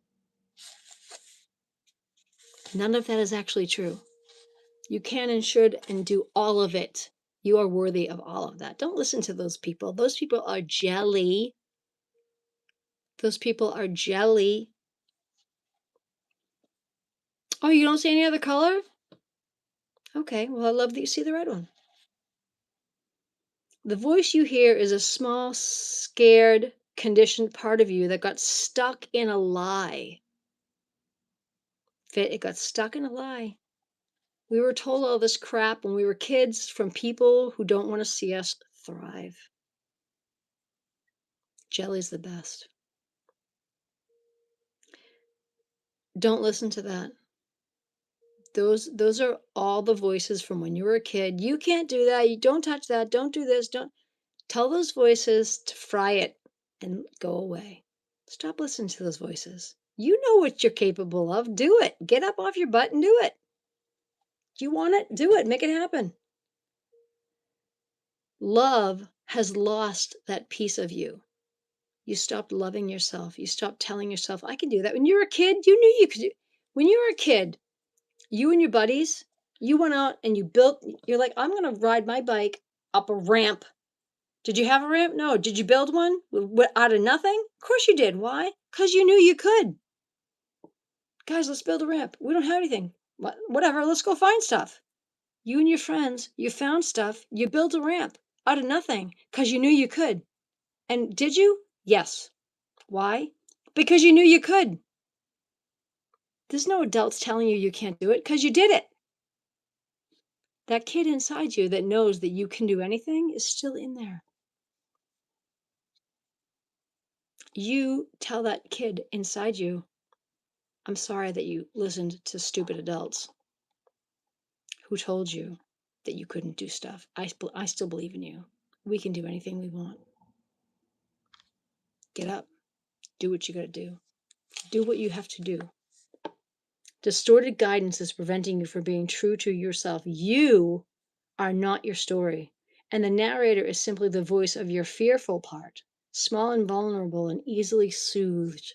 None of that is actually true. You can and should and do all of it. You are worthy of all of that. Don't listen to those people. Those people are jelly. Those people are jelly. Oh, you don't see any other color? Okay, well, I love that you see the red one. The voice you hear is a small, scared, conditioned part of you that got stuck in a lie. Fit, it got stuck in a lie. We were told all this crap when we were kids from people who don't want to see us thrive. Jelly's the best. Don't listen to that. Those are all the voices from when you were a kid. You can't do that. You don't touch that. Don't do this. Don't tell those voices to fry it and go away. Stop listening to those voices. You know what you're capable of. Do it. Get up off your butt and do it. You want it? Do it. Make it happen. Love has lost that piece of you. You stopped loving yourself. You stopped telling yourself, I can do that. When you were a kid, you knew you could do. When you were a kid, you and your buddies, you went out and you built, you're like, I'm going to ride my bike up a ramp. Did you have a ramp? No. Did you build one out of nothing? Of course you did. Why? Because you knew you could. Guys, let's build a ramp. We don't have anything. Whatever, let's go find stuff. You and your friends, you found stuff, you built a ramp out of nothing because you knew you could. And did you? Yes. Why? Because you knew you could. There's no adults telling you can't do it because you did it. That kid inside you that knows that you can do anything is still in there. You tell that kid inside you, I'm sorry that you listened to stupid adults who told you that you couldn't do stuff. I still believe in you. We can do anything we want. Get up. Do what you got to do. Do what you have to do. Distorted guidance is preventing you from being true to yourself. You are not your story. And the narrator is simply the voice of your fearful part, small and vulnerable and easily soothed.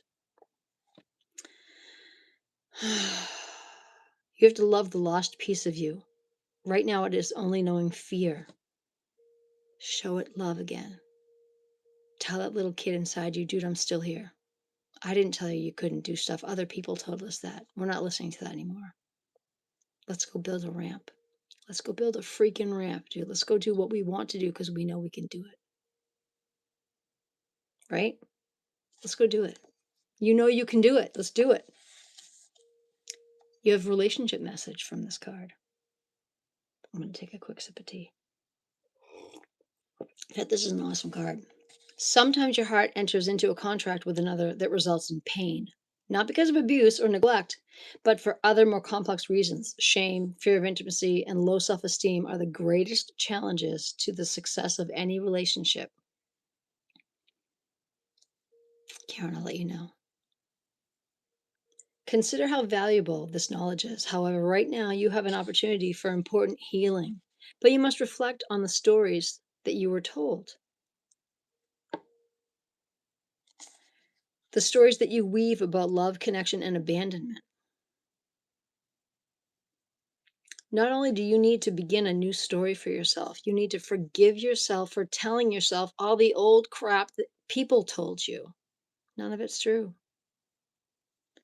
You have to love the lost piece of you. Right now, it is only knowing fear. Show it love again. Tell that little kid inside you, dude, I'm still here. I didn't tell you couldn't do stuff. Other people told us that. We're not listening to that anymore. Let's go build a ramp. Let's go build a freaking ramp, dude. Let's go do what we want to do because we know we can do it. Right? Let's go do it. You know you can do it. Let's do it. You have a relationship message from this card. I'm going to take a quick sip of tea. This is an awesome card. Sometimes your heart enters into a contract with another that results in pain, not because of abuse or neglect, but for other more complex reasons. Shame, fear of intimacy, and low self-esteem are the greatest challenges to the success of any relationship. Karen, I'll let you know. Consider how valuable this knowledge is. However, right now you have an opportunity for important healing, but you must reflect on the stories that you were told. The stories that you weave about love, connection, and abandonment. Not only do you need to begin a new story for yourself, you need to forgive yourself for telling yourself all the old crap that people told you. None of it's true.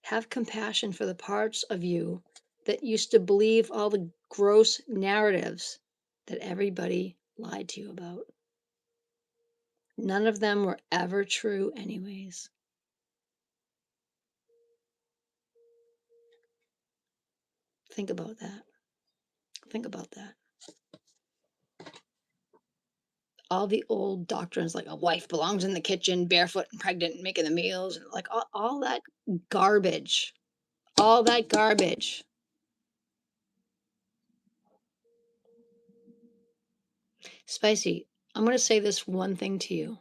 Have compassion for the parts of you that used to believe all the gross narratives that everybody lied to you about. None of them were ever true anyways. Think about that. Think about that. All the old doctrines, like a wife belongs in the kitchen, barefoot and pregnant, and making the meals, and like all that garbage. All that garbage. Spicy, I'm going to say this one thing to you.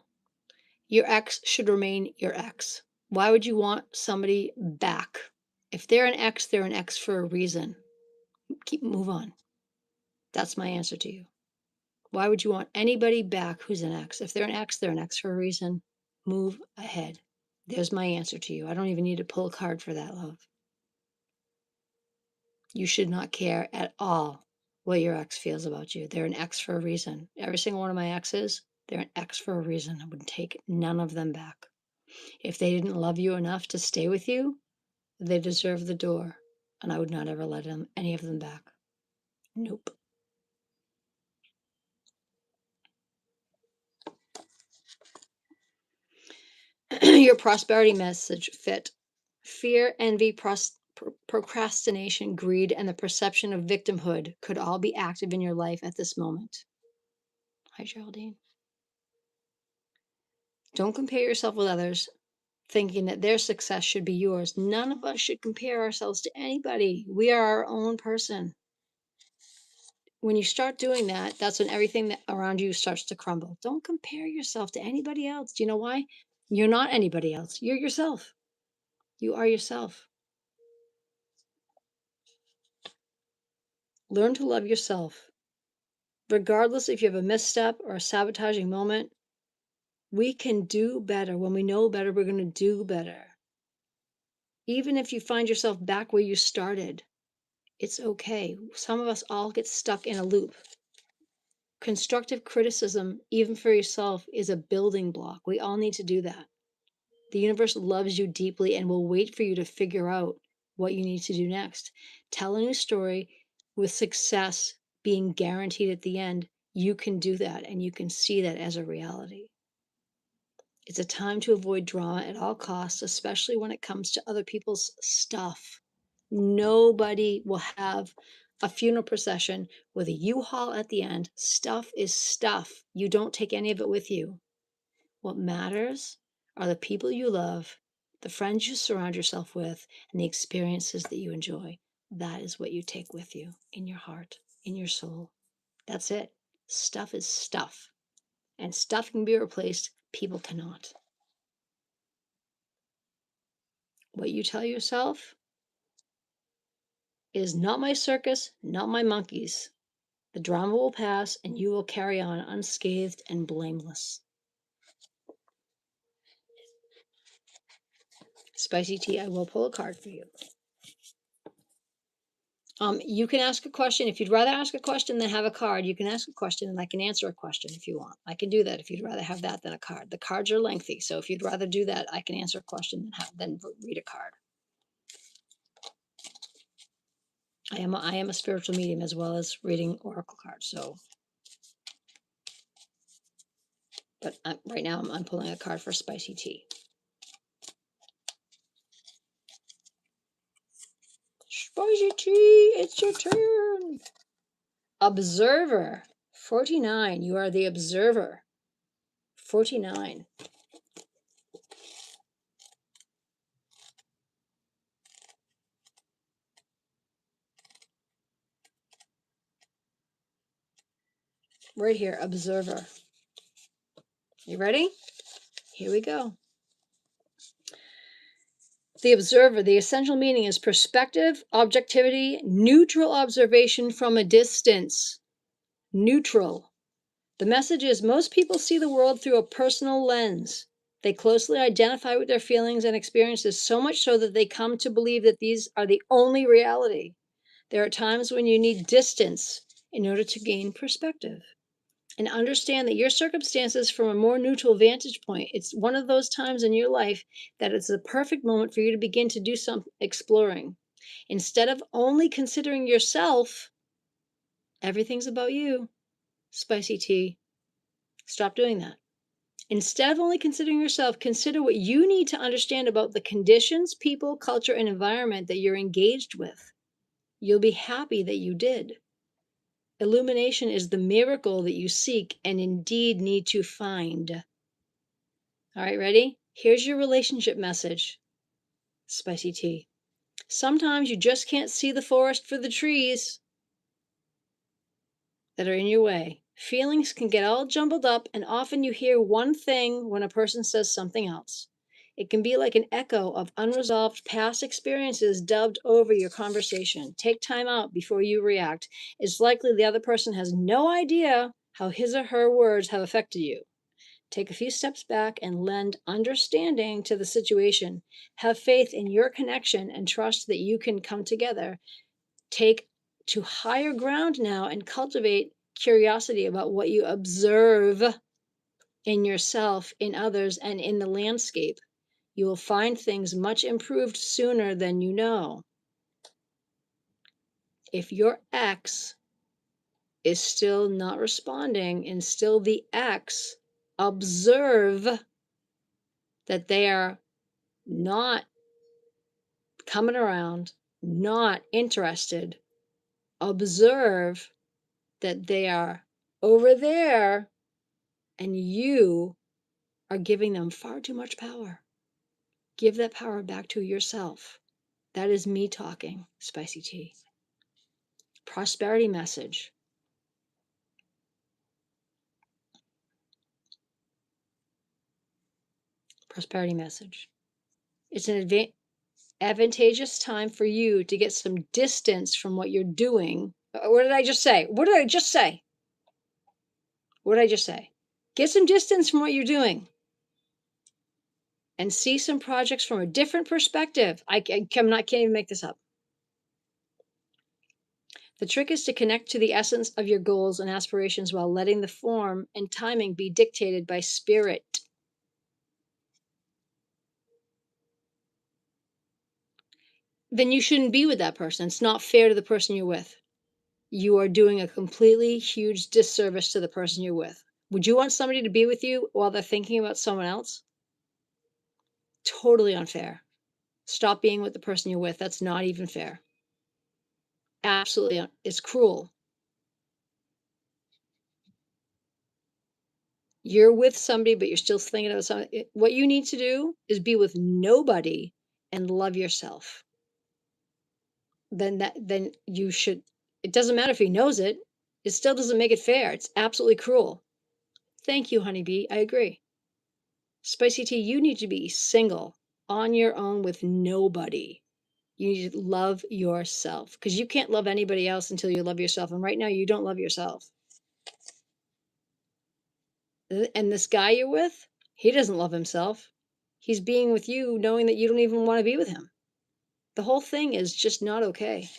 Your ex should remain your ex. Why would you want somebody back? If they're an ex for a reason. Move on. That's my answer to you. Why would you want anybody back who's an ex? If they're an ex for a reason. Move ahead. There's my answer to you. I don't even need to pull a card for that, love. You should not care at all what your ex feels about you. They're an ex for a reason. Every single one of my exes, they're an ex for a reason. I would take none of them back. If they didn't love you enough to stay with you, they deserve the door, and I would not ever let any of them back. Nope. Your prosperity message fit. Fear, envy, procrastination, greed, and the perception of victimhood could all be active in your life at this moment. Hi, Geraldine. Don't compare yourself with others, thinking that their success should be yours. None of us should compare ourselves to anybody. We are our own person. When you start doing that, that's when everything that around you starts to crumble. Don't compare yourself to anybody else. Do you know why? You're not anybody else. You're yourself. You are yourself. Learn to love yourself. Regardless if you have a misstep or a sabotaging moment, we can do better. When we know better, we're going to do better. Even if you find yourself back where you started, it's okay. Some of us all get stuck in a loop. Constructive criticism, even for yourself, is a building block. We all need to do that. The universe loves you deeply and will wait for you to figure out what you need to do next. Tell a new story with success being guaranteed at the end. You can do that, and you can see that as a reality. It's a time to avoid drama at all costs, especially when it comes to other people's stuff. Nobody will have a funeral procession with a U-Haul at the end. Stuff is stuff. You don't take any of it with you. What matters are the people you love, the friends you surround yourself with, and the experiences that you enjoy. That is what you take with you in your heart, in your soul. That's it. Stuff is stuff. And stuff can be replaced. People cannot. What you tell yourself is not my circus, not my monkeys. The drama will pass and you will carry on unscathed and blameless. Spicy tea, I will pull a card for you. You can ask a question. If you'd rather ask a question than have a card, you can ask a question and I can answer a question if you want. I can do that if you'd rather have that than a card. The cards are lengthy, so if you'd rather do that, I can answer a question than read a card. I am a spiritual medium as well as reading oracle cards. So, but right now I'm pulling a card for spicy tea. Spicy tea, it's your turn. Observer, 49. You are the observer. 49. Right here, observer. You ready? Here we go. The observer, the essential meaning is perspective, objectivity, neutral observation from a distance. Neutral. The message is most people see the world through a personal lens. They closely identify with their feelings and experiences, so much so that they come to believe that these are the only reality. There are times when you need distance in order to gain perspective. And understand that your circumstances from a more neutral vantage point, it's one of those times in your life that it's the perfect moment for you to begin to do some exploring. Instead of only considering yourself, everything's about you. Spicy tea. Stop doing that. Instead of only considering yourself, consider what you need to understand about the conditions, people, culture, and environment that you're engaged with. You'll be happy that you did. Illumination is the miracle that you seek and indeed need to find. All right, ready? Here's your relationship message, spicy tea. Sometimes you just can't see the forest for the trees that are in your way. Feelings can get all jumbled up, and often you hear one thing when a person says something else. It can be like an echo of unresolved past experiences dubbed over your conversation. Take time out before you react. It's likely the other person has no idea how his or her words have affected you. Take a few steps back and lend understanding to the situation. Have faith in your connection and trust that you can come together. Take to higher ground now and cultivate curiosity about what you observe in yourself, in others, and in the landscape. You will find things much improved sooner than you know. If your ex is still not responding and still the ex, observe that they are not coming around, not interested. Observe that they are over there and you are giving them far too much power. Give that power back to yourself. That is me talking, spicy tea. Prosperity message. Prosperity message. It's an advantageous time for you to get some distance from what you're doing. What did I just say? What did I just say? What did I just say? Get some distance from what you're doing and see some projects from a different perspective. I can't even make this up. The trick is to connect to the essence of your goals and aspirations while letting the form and timing be dictated by spirit. Then you shouldn't be with that person. It's not fair to the person you're with. You are doing a completely huge disservice to the person you're with. Would you want somebody to be with you while they're thinking about someone else? Totally unfair. Stop being with the person you're with. That's not even fair. Absolutely. It's cruel. You're with somebody, but you're still thinking about something. What you need to do is be with nobody and love yourself. Then you should, it doesn't matter if he knows it. It still doesn't make it fair. It's absolutely cruel. Thank you, honeybee. I agree. Spicy tea, you need to be single on your own with nobody. You need to love yourself because you can't love anybody else until you love yourself. And right now, you don't love yourself. And this guy you're with, he doesn't love himself. He's being with you knowing that you don't even want to be with him. The whole thing is just not okay.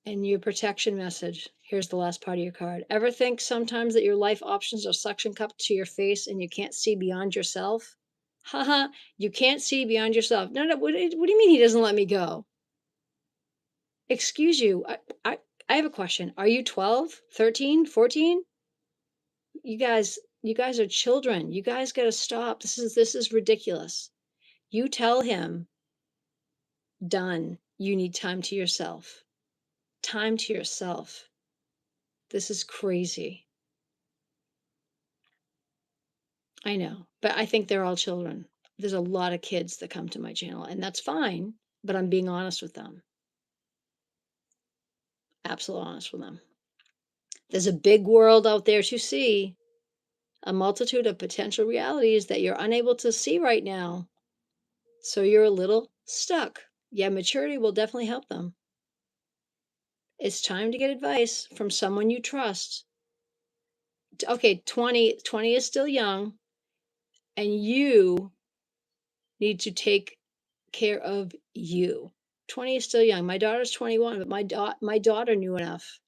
And your protection message. Here's the last part of your card. Ever think sometimes that your life options are suction cupped to your face and you can't see beyond yourself? Haha, you can't see beyond yourself. No, what do you mean he doesn't let me go? Excuse you. I have a question. Are you 12, 13, 14? You guys are children. You guys got to stop. This is ridiculous. You tell him, done. You need time to yourself. Time to yourself. This is crazy. I know, but I think they're all children. There's a lot of kids that come to my channel, and that's fine, but I'm being honest with them. Absolutely honest with them. There's a big world out there to see, a multitude of potential realities that you're unable to see right now. So you're a little stuck. Yeah, maturity will definitely help them. It's time to get advice from someone you trust. Okay, 20 is still young, and you need to take care of you. 20 is still young. My daughter's 21, but my daughter knew enough.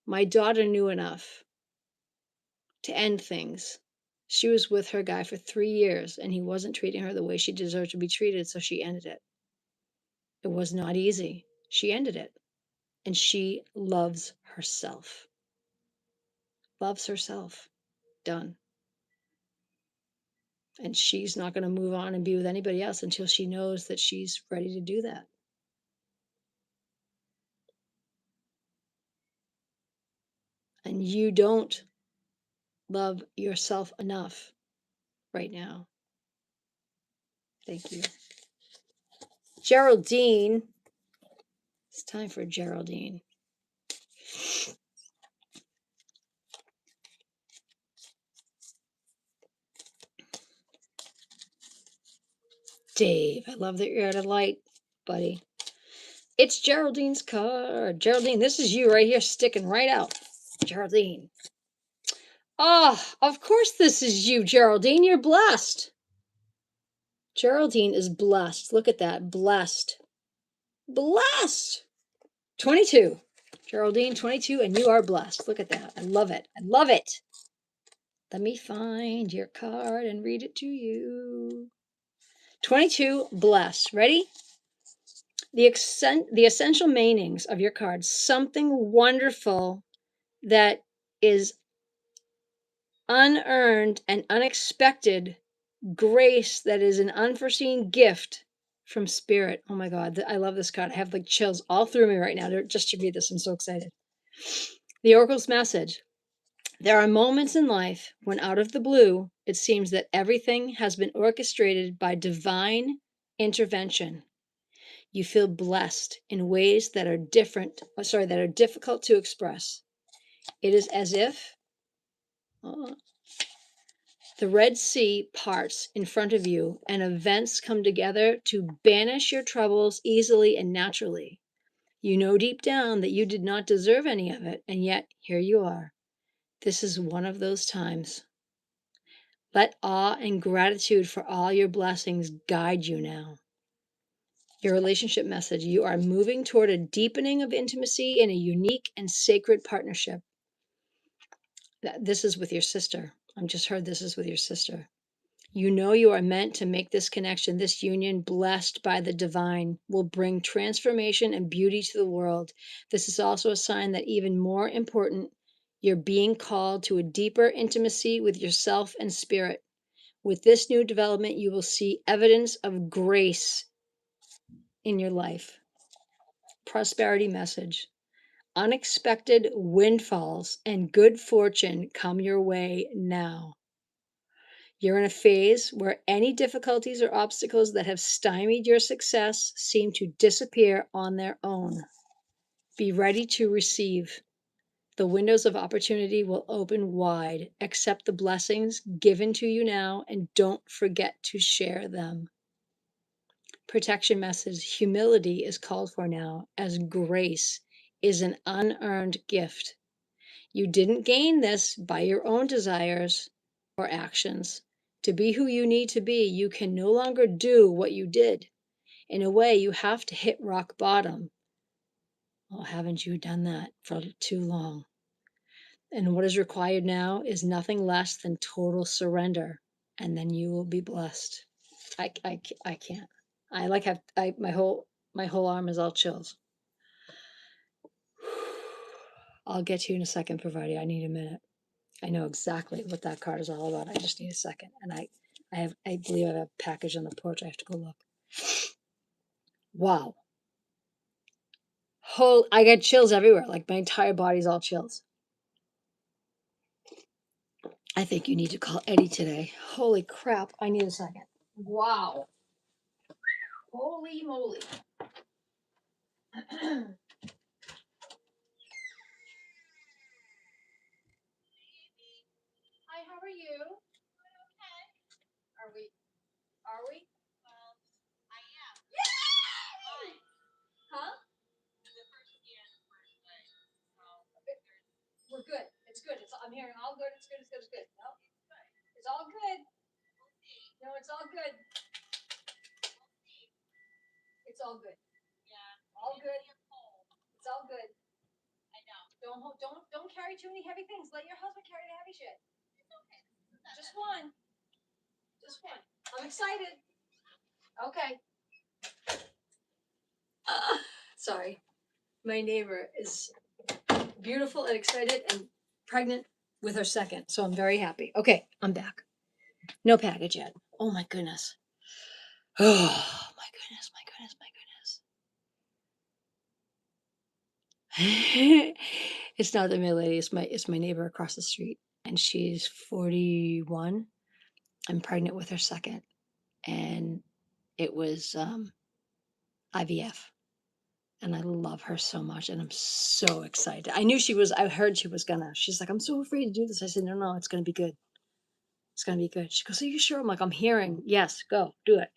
My daughter knew enough to end things. She was with her guy for 3 years, and he wasn't treating her the way she deserved to be treated, so she ended it. It was not easy. She ended it. And she loves herself. Loves herself. Done. And she's not going to move on and be with anybody else until she knows that she's ready to do that. And you don't love yourself enough right now. Thank you. Geraldine. It's time for Geraldine. Dave, I love that you're at a light, buddy. It's Geraldine's card. Geraldine, this is you right here sticking right out. Geraldine. Oh, of course this is you, Geraldine. You're blessed. Geraldine is blessed. Look at that. Blessed. Blessed. 22. Geraldine, 22, and you are blessed. Look at that. I love it. I love it. Let me find your card and read it to you. 22, blessed. Ready? The essential meanings of your cards. Something wonderful that is unearned and unexpected grace that is an unforeseen gift from spirit. Oh my God, I love this card. I have like chills all through me right now just to read this. I'm so excited. The Oracle's message. There are moments in life when out of the blue, it seems that everything has been orchestrated by divine intervention. You feel blessed in ways that are difficult to express. It is as if the Red Sea parts in front of you and events come together to banish your troubles easily and naturally. You know deep down that you did not deserve any of it, and yet here you are. This is one of those times. Let awe and gratitude for all your blessings guide you now. Your relationship message. You are moving toward a deepening of intimacy in a unique and sacred partnership. This is with your sister. I just heard this is with your sister. You know you are meant to make this connection. This union, blessed by the divine, will bring transformation and beauty to the world. This is also a sign that, even more important, you're being called to a deeper intimacy with yourself and spirit. With this new development, you will see evidence of grace in your life. Prosperity message. Unexpected windfalls and good fortune come your way now. You're in a phase where any difficulties or obstacles that have stymied your success seem to disappear on their own. Be ready to receive. The windows of opportunity will open wide. Accept the blessings given to you now and don't forget to share them. Protection message. Humility is called for now, as grace is an unearned gift. You didn't gain this by your own desires or actions. To be who you need to be, you can no longer do what you did. In a way, you have to hit rock bottom. Well, haven't you done that for too long? And what is required now is nothing less than total surrender, and then you will be blessed. I can't. I like have my whole arm is all chills. I'll get to you in a second, provided I need a minute. I know exactly what that card is all about. I just need a second. And I believe I have a package on the porch. I have to go look. Wow. I got chills everywhere. Like my entire body's all chills. I think you need to call Eddie today. Holy crap. I need a second. Wow. Holy moly. Hi, how are you? Okay. Are we? Are we? Well, I am. Yay! Huh? We're good. It's good. I'm hearing all good. It's good. It's good. It's good. No, it's all good. No, it's all good. It's all good. Yeah. All good. It's all good. I know. Don't carry too many heavy things. Let your husband carry the heavy shit. It's okay. Just one. Just one. I'm excited. Okay. Sorry. My neighbor is beautiful and excited and pregnant with her second. So I'm very happy. Okay, I'm back. No package yet. Oh my goodness. Oh my goodness, my goodness, my goodness. It's not the middle lady, it's my neighbor across the street, and she's 41. I'm pregnant with her second, and it was IVF. And I love her so much, and I'm so excited. I heard she was gonna. She's like, I'm so afraid to do this. I said, no, no, it's gonna be good. It's gonna be good. She goes, are you sure? I'm like, I'm hearing, yes, go, do it.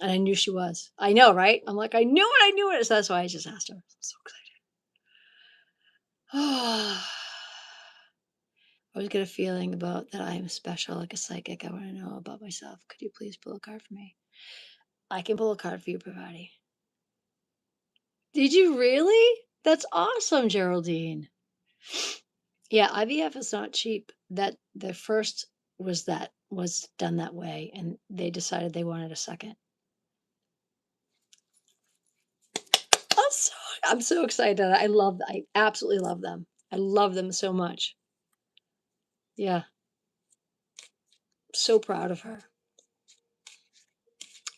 And I knew she was. I know, right? I'm like, I knew it. So that's why I just asked her. I'm so excited. I always get a feeling about that I'm special, like a psychic. I want to know about myself. Could you please pull a card for me? I can pull a card for you, Pravati. Did you really? That's awesome, Geraldine. Yeah, IVF is not cheap. That the first was done that way, and they decided they wanted a second. I'm so I'm so excited. I absolutely love them. I love them so much. Yeah, so proud of her.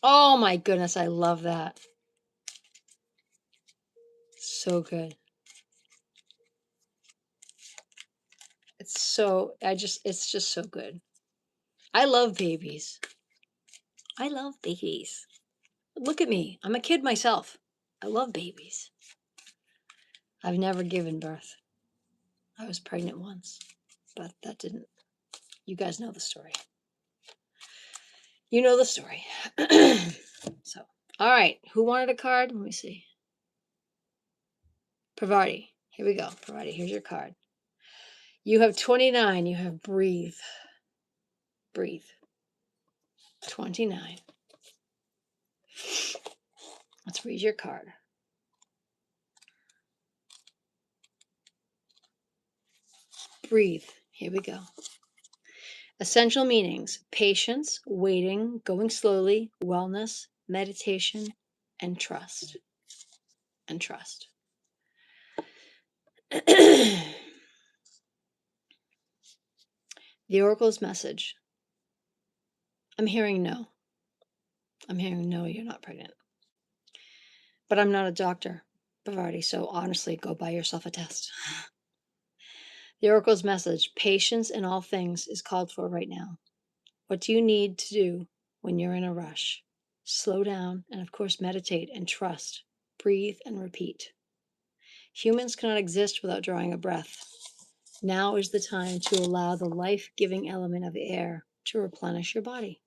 Oh my goodness, I love that. So good. It's just so good. I love babies. I love babies. Look at me. I'm a kid myself. I love babies. I've never given birth. I was pregnant once, but that didn't. You guys know the story. You know the story. So, all right. Who wanted a card? Let me see. Pravarti. Here we go. Pravarti, here's your card. You have 29. You have breathe. Breathe. 29. Let's read your card. Breathe. Here we go. Essential meanings: patience, waiting, going slowly, wellness, meditation, and trust. And trust. The Oracle's message. I'm hearing no. I'm hearing no, you're not pregnant. But I'm not a doctor, Bavardi, so honestly, go buy yourself a test. The Oracle's message: patience in all things is called for right now. What do you need to do when you're in a rush? Slow down and, of course, meditate and trust. Breathe and repeat. Humans cannot exist without drawing a breath. Now is the time to allow the life-giving element of air to replenish your body.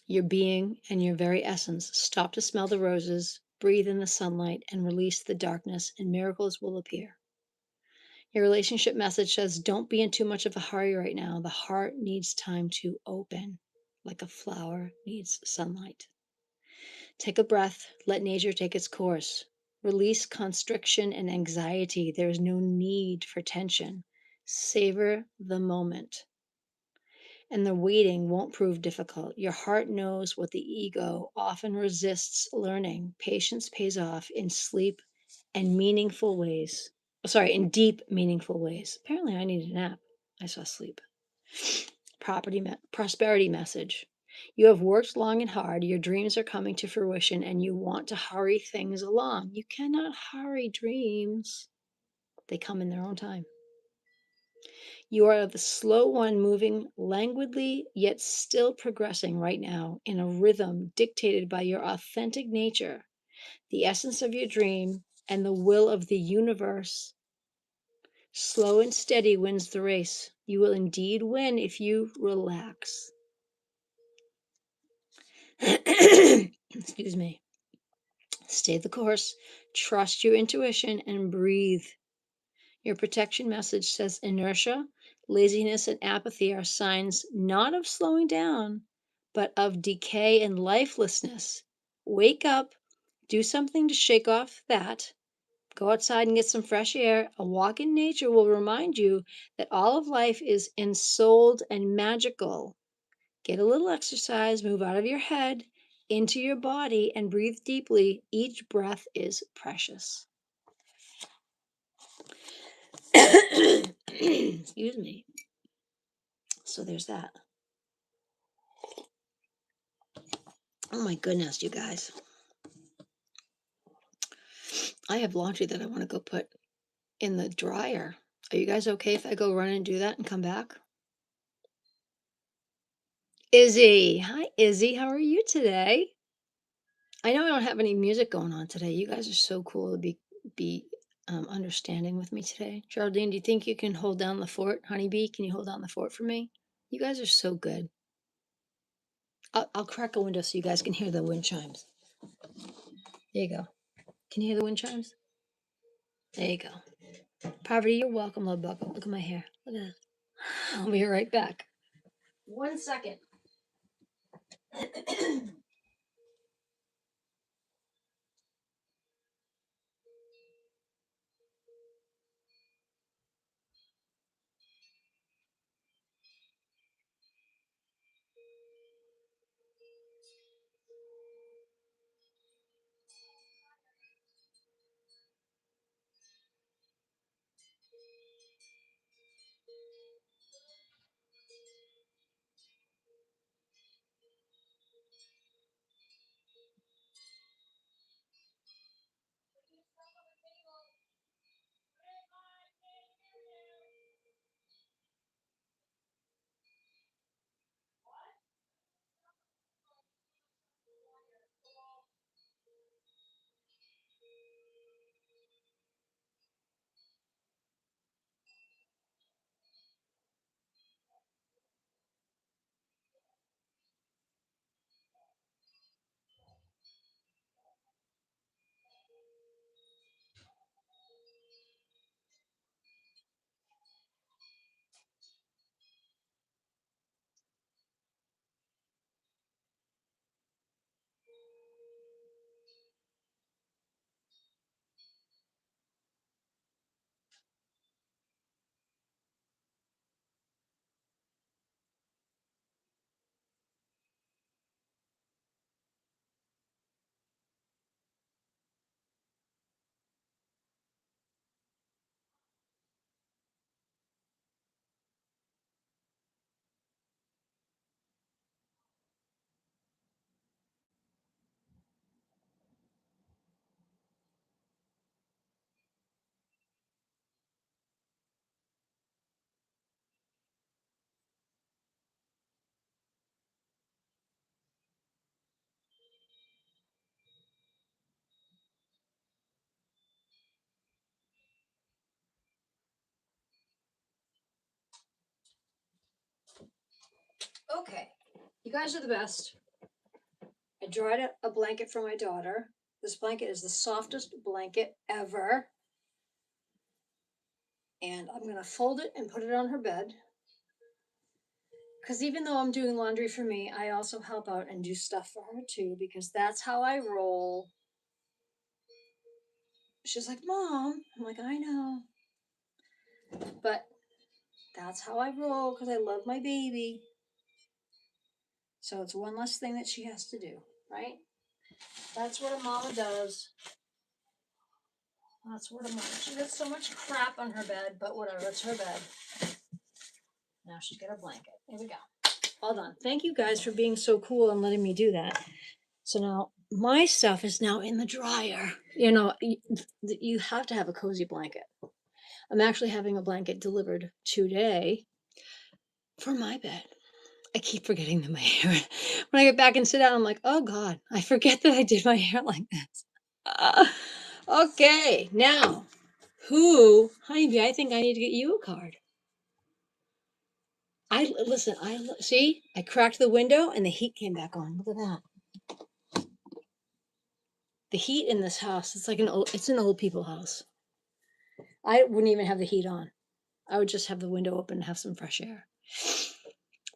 Your being and your very essence. Stop to smell the roses, breathe in the sunlight, and release the darkness, and miracles will appear. Your relationship message says, don't be in too much of a hurry right now. The heart needs time to open, like a flower needs sunlight. Take a breath, let nature take its course. Release constriction and anxiety. There is no need for tension. Savor the moment. And the waiting won't prove difficult. Your heart knows what the ego often resists learning. Patience pays off in sleep and meaningful ways. Sorry, in deep, meaningful ways. Apparently, I need a nap. I saw sleep. Prosperity message. You have worked long and hard. Your dreams are coming to fruition, and you want to hurry things along. You cannot hurry dreams. They come in their own time. You are the slow one, moving languidly, yet still progressing right now in a rhythm dictated by your authentic nature, the essence of your dream, and the will of the universe. Slow and steady wins the race. You will indeed win if you relax. Excuse me. Stay the course, trust your intuition, and breathe. Your protection message says inertia, laziness, and apathy are signs not of slowing down, but of decay and lifelessness. Wake up, do something to shake off that. Go outside and get some fresh air. A walk in nature will remind you that all of life is ensouled and magical. Get a little exercise, move out of your head, into your body, and breathe deeply. Each breath is precious. Excuse me. So there's that. Oh my goodness, you guys. I have laundry that I want to go put in the dryer. Are you guys okay if I go run and do that and come back? Izzy. Hi, Izzy. How are you today? I know I don't have any music going on today. You guys are so cool to be understanding with me today. Geraldine, do you think you can hold down the fort? Honeybee, can you hold down the fort for me? You guys are so good. I'll crack a window so you guys can hear the wind chimes. There you go. Can you hear the wind chimes? There you go. Poverty, you're welcome, love bug. Look at my hair. Look at that. I'll be right back. 1 second. Okay, you guys are the best. I dried a blanket for my daughter. This blanket is the softest blanket ever. And I'm going to fold it and put it on her bed. Because even though I'm doing laundry for me, I also help out and do stuff for her too, because that's how I roll. She's like, Mom. I'm like, I know. But that's how I roll because I love my baby. So it's one less thing that she has to do, right? That's what a mama does. That's what a mama. She got so much crap on her bed, but whatever, it's her bed. Now she's got a blanket. Here we go. All done. Thank you guys for being so cool and letting me do that. So now my stuff is now in the dryer. You know, you have to have a cozy blanket. I'm actually having a blanket delivered today for my bed. I keep forgetting that my hair. When I get back and sit down, I'm like, oh God, I forget that I did my hair like this. Okay, now, Honeybee, I think I need to get you a card. Listen, see, I cracked the window and the heat came back on. Look at that. The heat in this house, it's an old people house. I wouldn't even have the heat on. I would just have the window open and have some fresh air.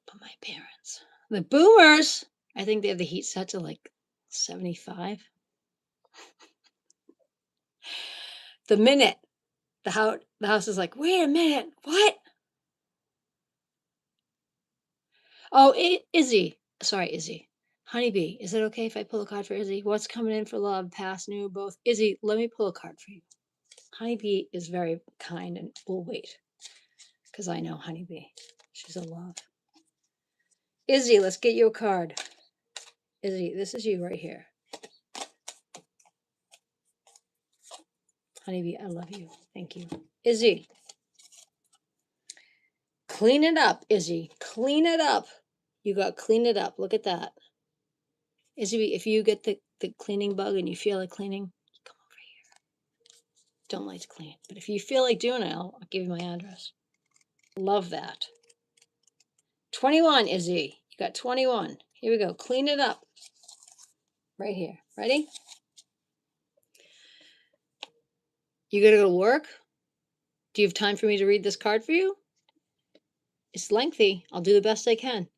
But my parents, the boomers, I think they have the heat set to like 75. The minute the house is like, wait a minute, what? Oh, Izzy. Sorry, Izzy. Honeybee, is it okay if I pull a card for Izzy? What's coming in for love, past, new, both? Izzy, let me pull a card for you. Honeybee is very kind and will wait because I know Honeybee. She's a love. Izzy, let's get you a card. Izzy, this is you right here. Honeybee, I love you. Thank you. Izzy, clean it up, Izzy. Clean it up. You got clean it up. Look at that. Izzy, if you get the cleaning bug and you feel like cleaning, come over here. Don't like to clean. But if you feel like doing it, I'll give you my address. Love that. 21, Izzy. You got 21. Here we go. Clean it up. Right here. Ready? You gotta go to work? Do you have time for me to read this card for you? It's lengthy. I'll do the best I can.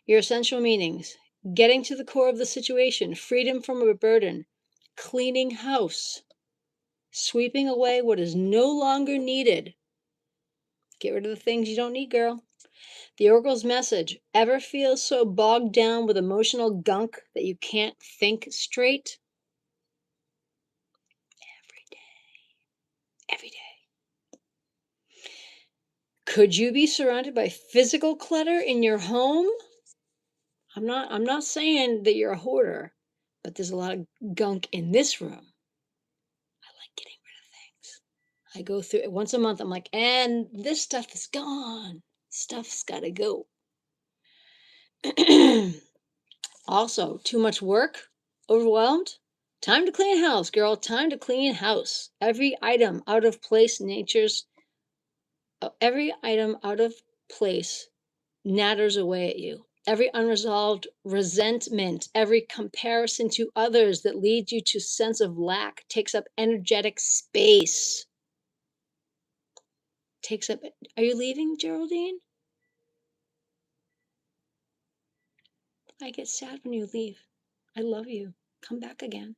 Your essential meanings: getting to the core of the situation, freedom from a burden, cleaning house, sweeping away what is no longer needed. Get rid of the things you don't need, girl. The Oracle's message: ever feel so bogged down with emotional gunk that you can't think straight? Every day. Every day. Could you be surrounded by physical clutter in your home? I'm not saying that you're a hoarder, but there's a lot of gunk in this room. I like getting rid of things. I go through it once a month. I'm like, and this stuff is gone. Stuff's got to go. Also, too much work, overwhelmed. Time to clean house, girl. Time to clean house. Every item out of place natters away at you. Every unresolved resentment, every comparison to others that leads you to sense of lack takes up energetic space. Are you leaving, Geraldine? I get sad when you leave. I love you. Come back again.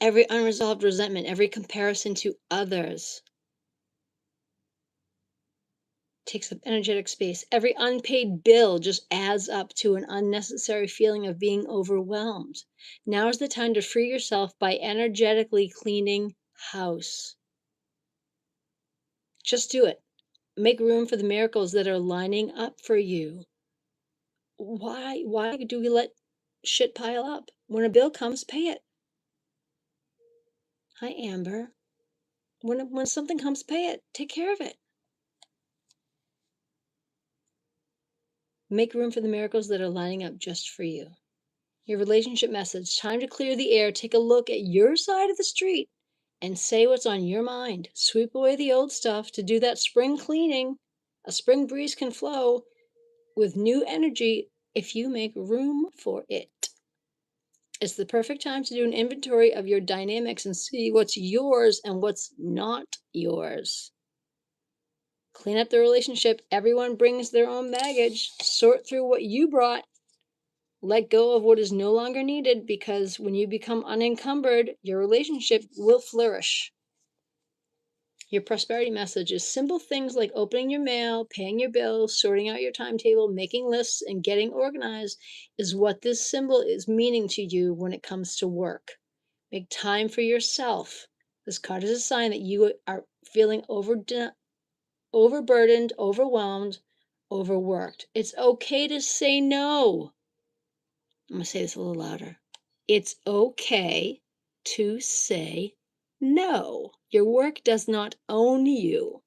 Every unresolved resentment, every comparison to others takes up energetic space. Every unpaid bill just adds up to an unnecessary feeling of being overwhelmed. Now is the time to free yourself by energetically cleaning house. Just do it. Make room for the miracles that are lining up for you. Why do we let shit pile up? When a bill comes, pay it. Hi, Amber. When something comes, pay it. Take care of it. Make room for the miracles that are lining up just for you. Your relationship message: time to clear the air. Take a look at your side of the street and say what's on your mind. Sweep away the old stuff to do that spring cleaning. A spring breeze can flow with new energy if you make room for it. It's the perfect time to do an inventory of your dynamics and see what's yours and what's not yours. Clean up the relationship. Everyone brings their own baggage. Sort through what you brought. Let go of what is no longer needed, because when you become unencumbered, your relationship will flourish. Your prosperity message is simple things like opening your mail, paying your bills, sorting out your timetable, making lists, and getting organized is what this symbol is meaning to you when it comes to work. Make time for yourself. This card is a sign that you are feeling overburdened, overwhelmed, overworked. It's okay to say no. I'm going to say this a little louder. It's okay to say no. Your work does not own you.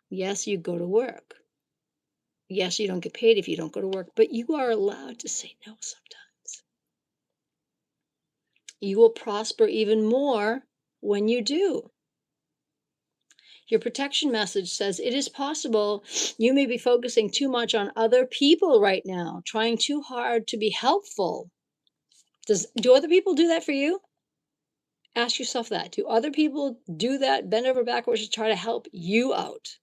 Yes, you go to work. Yes, you don't get paid if you don't go to work, but you are allowed to say no sometimes. You will prosper even more when you do. Your protection message says it is possible you may be focusing too much on other people right now, trying too hard to be helpful. Do other people do that for you? Ask yourself that. Do other people do that, bend over backwards to try to help you out?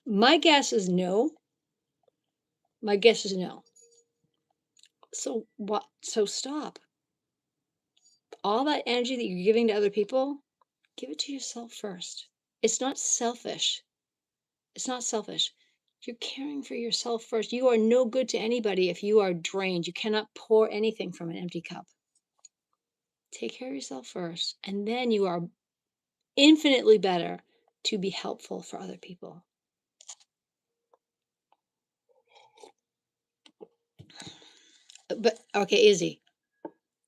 My guess is no. My guess is no. So what? So stop. All that energy that you're giving to other people, give it to yourself first. It's not selfish. It's not selfish. You're caring for yourself first. You are no good to anybody if you are drained. You cannot pour anything from an empty cup. Take care of yourself first, and then you are infinitely better to be helpful for other people. Okay, Izzy,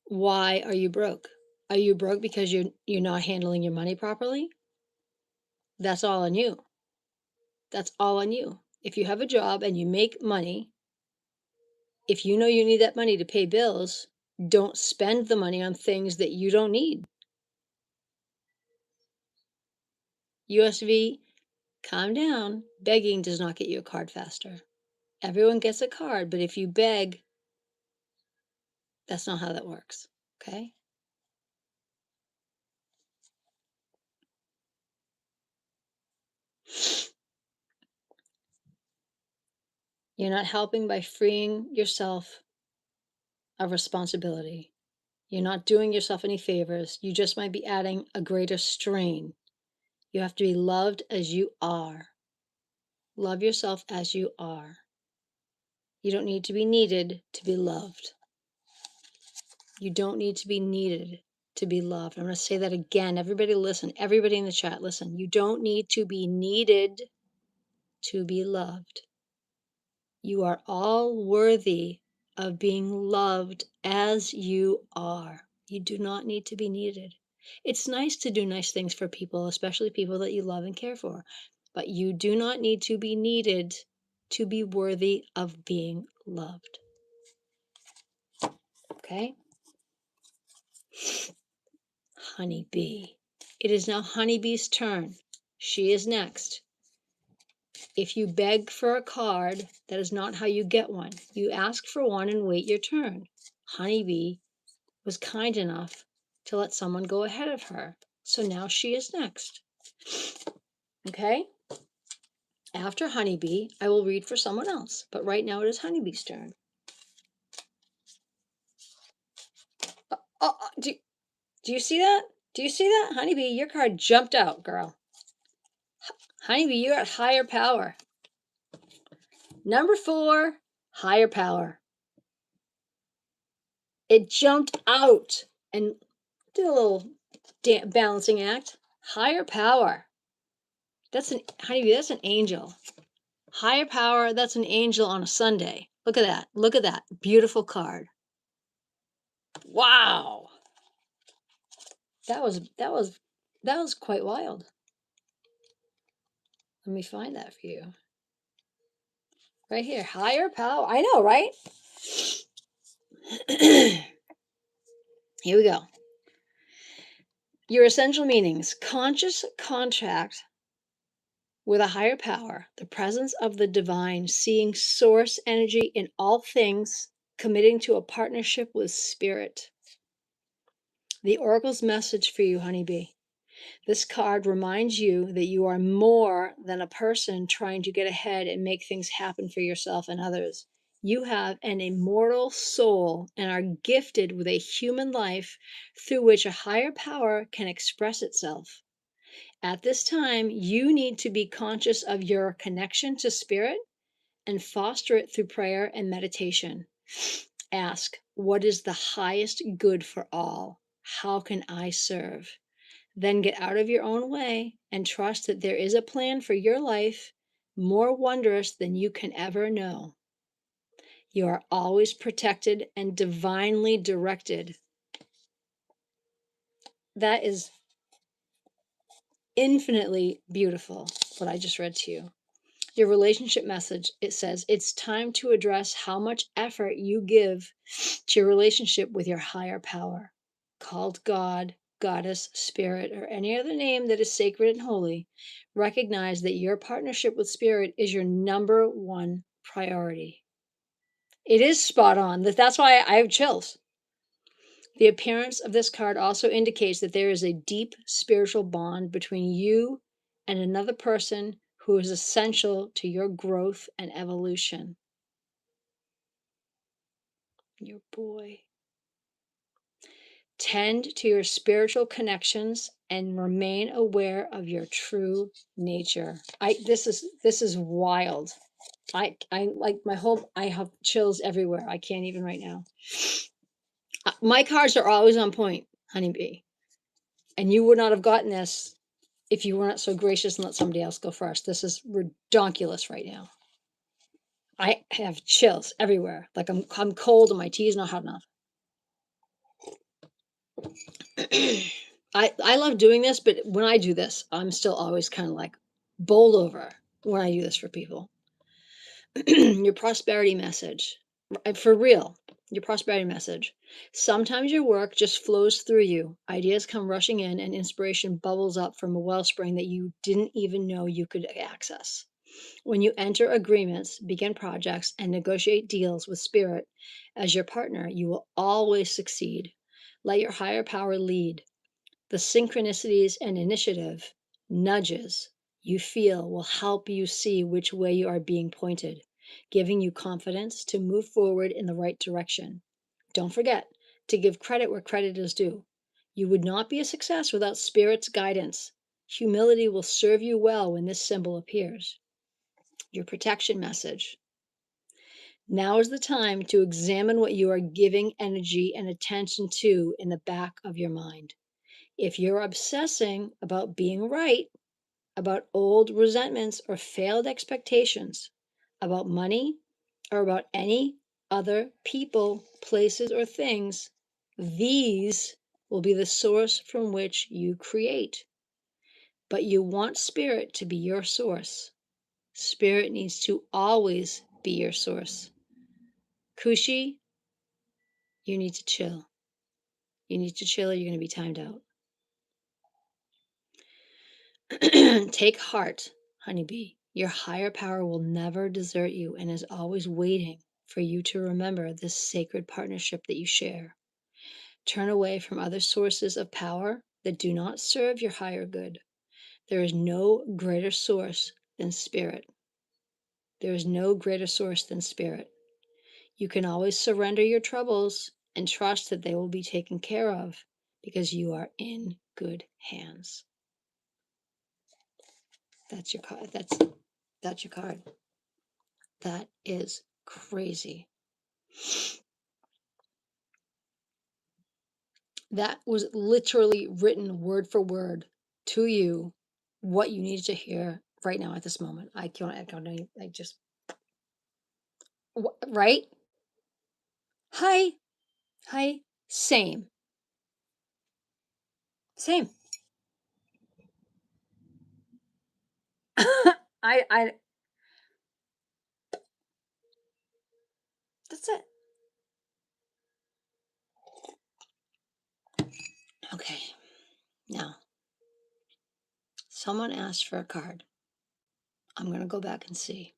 why are you broke? Are you broke because you're not handling your money properly? That's all on you. That's all on you. If you have a job and you make money, if you know you need that money to pay bills, don't spend the money on things that you don't need. USV, calm down. Begging does not get you a card faster. Everyone gets a card, but if you beg, that's not how that works. Okay? You're not helping by freeing yourself of responsibility. You're not doing yourself any favors. You just might be adding a greater strain. You have to be loved as you are. Love yourself as you are. You don't need to be needed to be loved. You don't need to be needed to be loved. I'm going to say that again. Everybody listen. Everybody in the chat, listen. You don't need to be needed to be loved. You are all worthy of being loved as you are. You do not need to be needed. It's nice to do nice things for people, especially people that you love and care for, but you do not need to be needed to be worthy of being loved. Okay? Honeybee. It is now Honeybee's turn. She is next. If you beg for a card, that is not how you get one. You ask for one and wait your turn. Honeybee was kind enough to let someone go ahead of her. So now she is next. Okay? After Honeybee, I will read for someone else. But right now it is Honeybee's turn. Do you see that? Do you see that? Honeybee, your card jumped out, girl. Honeybee, you got higher power. Number 4, higher power. It jumped out and did a little balancing act. Higher power. That's an Honeybee, that's an angel. Higher power, that's an angel on a Sunday. Look at that. Look at that. Beautiful card. Wow. That was quite wild. Let me find that for you. Right here. Higher power. I know, right? Here we go. Your essential meanings: conscious contact with a higher power, the presence of the divine, seeing source energy in all things, committing to a partnership with spirit. The Oracle's message for you, Honeybee. This card reminds you that you are more than a person trying to get ahead and make things happen for yourself and others. You have an immortal soul and are gifted with a human life through which a higher power can express itself. At this time, you need to be conscious of your connection to spirit and foster it through prayer and meditation. Ask, what is the highest good for all? How can I serve? Then get out of your own way and trust that there is a plan for your life more wondrous than you can ever know. You are always protected and divinely directed. That is infinitely beautiful, what I just read to you. Your relationship message, it says, it's time to address how much effort you give to your relationship with your higher power, called God, Goddess, Spirit, or any other name that is sacred and holy. Recognize that your partnership with Spirit is your number one priority. It is spot on. That's why I have chills. The appearance of this card also indicates that there is a deep spiritual bond between you and another person who is essential to your growth and evolution. Your boy. Tend to your spiritual connections and remain aware of your true nature. This is wild. I like I have chills everywhere. I can't even right now. My cards are always on point, Honeybee. And you would not have gotten this if you weren't so gracious and let somebody else go first. This is redonkulous right now. I have chills everywhere. Like I'm cold and my tea is not hot enough. I love doing this, but when I do this, I'm still always kind of like bowled over when I do this for people. Your prosperity message. For real, your prosperity message. Sometimes your work just flows through you. Ideas come rushing in and inspiration bubbles up from a wellspring that you didn't even know you could access. When you enter agreements, begin projects, and negotiate deals with spirit as your partner, you will always succeed. Let your higher power lead. The synchronicities and initiative, nudges you feel will help you see which way you are being pointed, giving you confidence to move forward in the right direction. Don't forget to give credit where credit is due. You would not be a success without Spirit's guidance. Humility will serve you well when this symbol appears. Your protection message. Now is the time to examine what you are giving energy and attention to in the back of your mind. If you're obsessing about being right, about old resentments or failed expectations, about money, or about any other people, places, or things, these will be the source from which you create. But you want spirit to be your source. Spirit needs to always be your source. Kushi, you need to chill. You need to chill or you're going to be timed out. Take heart, honeybee. Your higher power will never desert you and is always waiting for you to remember this sacred partnership that you share. Turn away from other sources of power that do not serve your higher good. There is no greater source than spirit. There is no greater source than spirit. You can always surrender your troubles and trust that they will be taken care of because you are in good hands. That's your card. That's your card. That is crazy. That was literally written word for word to you what you needed to hear right now at this moment. I just right? Hi. Hi. Same. Same. I that's it. Okay. Now, someone asked for a card. I'm going to go back and see.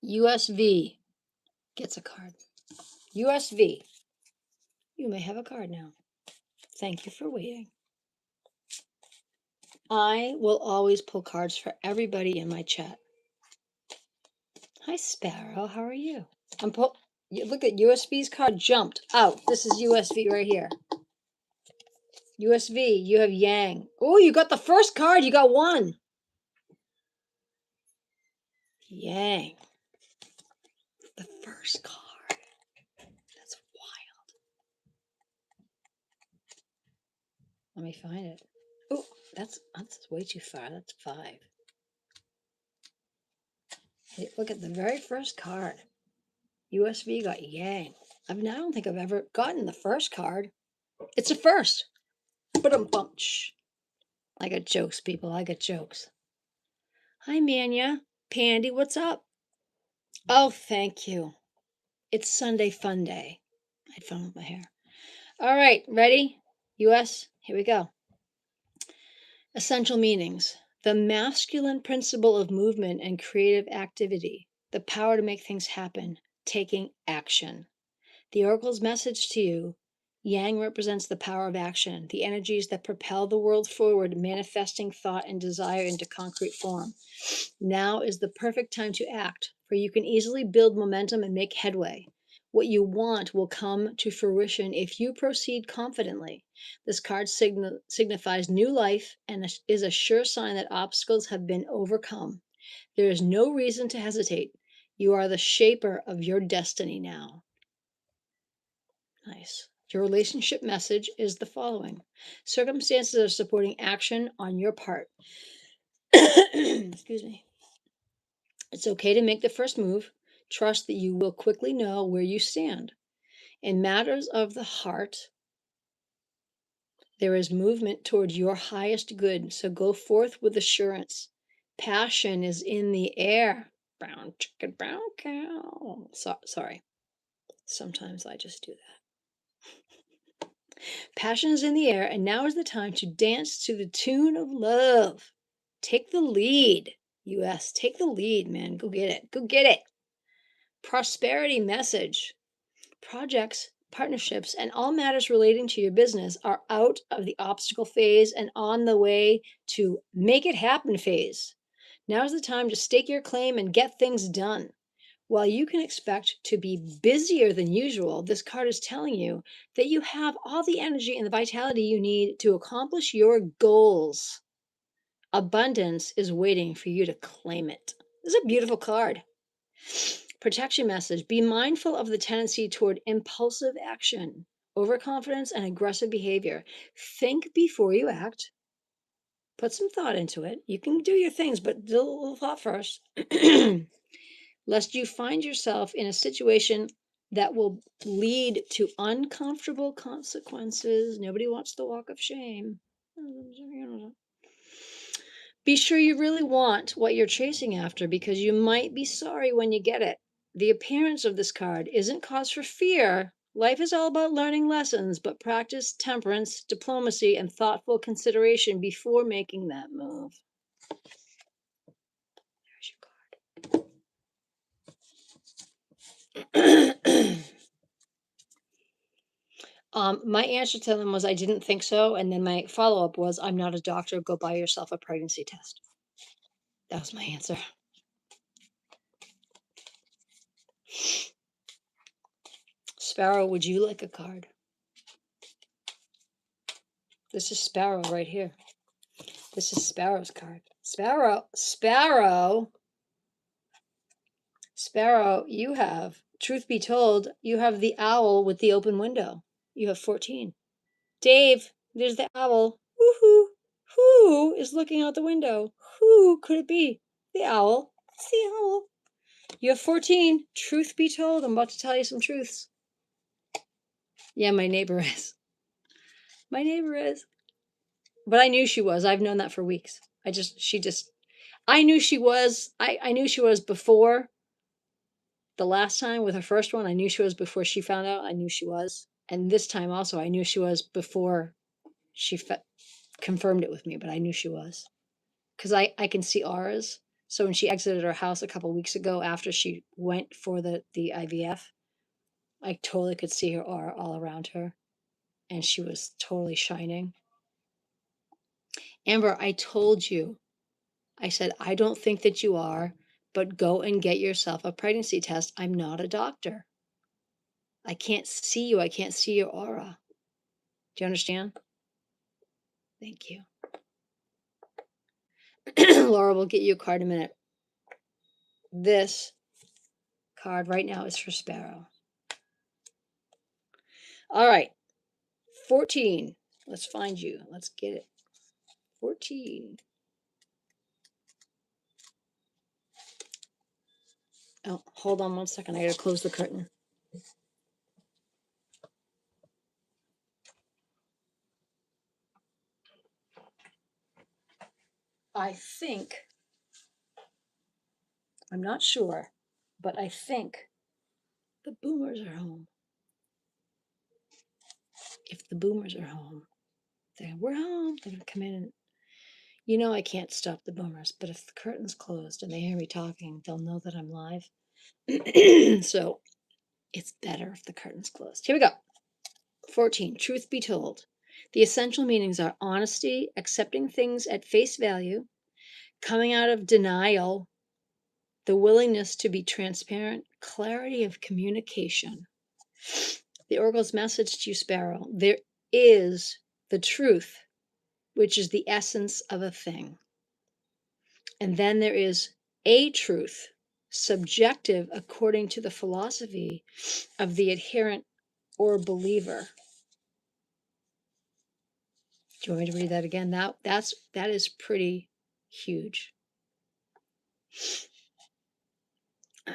USV gets a card. USV, you may have a card now. Thank you for waiting. I will always pull cards for everybody in my chat. Hi, Sparrow. How are you? Look at USV's card jumped out. This is USV right here. USV, you have Yang. Oh, you got the first card. You got one. Yang. The first card. That's wild. Let me find it. Oh, that's way too far. That's 5. Hey, look at the very first card. USV got Yang. I don't think I've ever gotten the first card. It's a first. But a bunch. I got jokes, people. I got jokes. Hi, Mania. Pandy, what's up? Oh, thank you. It's Sunday Fun Day. I had fun with my hair. All right, ready? US, here we go. Essential meanings. The masculine principle of movement and creative activity. The power to make things happen. Taking action. The Oracle's message to you. Yang represents the power of action, the energies that propel the world forward, manifesting thought and desire into concrete form. Now is the perfect time to act, for you can easily build momentum and make headway. What you want will come to fruition if you proceed confidently. This card signifies new life and is a sure sign that obstacles have been overcome. There is no reason to hesitate. You are the shaper of your destiny now. Nice. Your relationship message is the following. Circumstances are supporting action on your part. Excuse me. It's okay to make the first move. Trust that you will quickly know where you stand. In matters of the heart, there is movement toward your highest good, so go forth with assurance. Passion is in the air. Brown chicken, brown cow. Sorry. Sometimes I just do that. Passion is in the air, and now is the time to dance to the tune of love. Take the lead, US. Take the lead, man. Go get it. Go get it. Prosperity message. Projects, partnerships, and all matters relating to your business are out of the obstacle phase and on the way to make it happen phase. Now's the time to stake your claim and get things done. While you can expect to be busier than usual, this card is telling you that you have all the energy and the vitality you need to accomplish your goals. Abundance is waiting for you to claim it. This is a beautiful card. Protection message. Be mindful of the tendency toward impulsive action, overconfidence, and aggressive behavior. Think before you act. Put some thought into it. You can do your things, but do a little thought first. Lest you find yourself in a situation that will lead to uncomfortable consequences. Nobody wants the walk of shame. Be sure you really want what you're chasing after, because you might be sorry when you get it. The appearance of this card isn't cause for fear. Life is all about learning lessons, but practice temperance, diplomacy, and thoughtful consideration before making that move. There's your card. My answer to them was I didn't think so, and then my follow-up was I'm not a doctor, go buy yourself a pregnancy test. That was my answer. Sparrow, would you like a card? This is Sparrow right here. This is Sparrow's card. Sparrow, you have, truth be told, you have the owl with the open window. You have 14. Dave, there's the owl. Woohoo! Who is looking out the window? Who could it be? The owl. It's the owl. You have 14. Truth be told, I'm about to tell you some truths. Yeah, my neighbor is. My neighbor is. But I knew she was. I've known that for weeks. I knew she was. I knew she was before the last time with her first one. I knew she was before she found out. I knew she was. And this time also, I knew she was before she confirmed it with me, but I knew she was. Because I can see auras. So when she exited her house a couple weeks ago after she went for the IVF, I totally could see her aura all around her. And she was totally shining. Amber, I told you. I said, I don't think that you are, but go and get yourself a pregnancy test. I'm not a doctor. I can't see you. I can't see your aura. Do you understand? Thank you. Laura will get you a card in a minute. This card right now is for Sparrow. All right. 14. Let's find you. Let's get it. 14. Oh, hold on one second. I got to close the curtain. I think, I'm not sure, but I think the boomers are home. If the boomers are home, we're home. They're going to come in and, you know, I can't stop the boomers, but if the curtain's closed and they hear me talking, they'll know that I'm live. So it's better if the curtain's closed. Here we go. 14. Truth be told. The essential meanings are honesty, accepting things at face value, coming out of denial, the willingness to be transparent, clarity of communication. The Oracle's message to you, Sparrow. There is the truth, which is the essence of a thing. And then there is a truth, subjective according to the philosophy of the adherent or believer. you want me to read that again? That is pretty huge.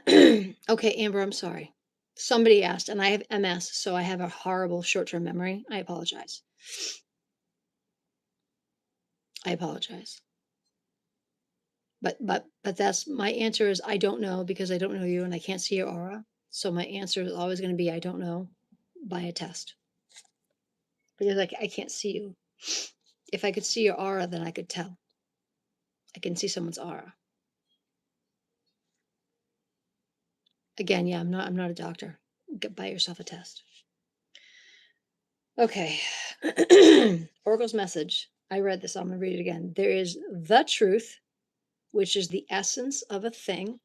Okay, Amber, I'm sorry. Somebody asked, and I have MS, so I have a horrible short-term memory. I apologize. I apologize. But that's my answer is I don't know because I don't know you and I can't see your aura. So my answer is always going to be I don't know by a test because I can't see you. If I could see your aura, then I could tell. I can see someone's aura. Again, yeah, I'm not a doctor. Buy yourself a test. Okay. Oracle's message. I read this. I'm going to read it again. There is the truth, which is the essence of a thing.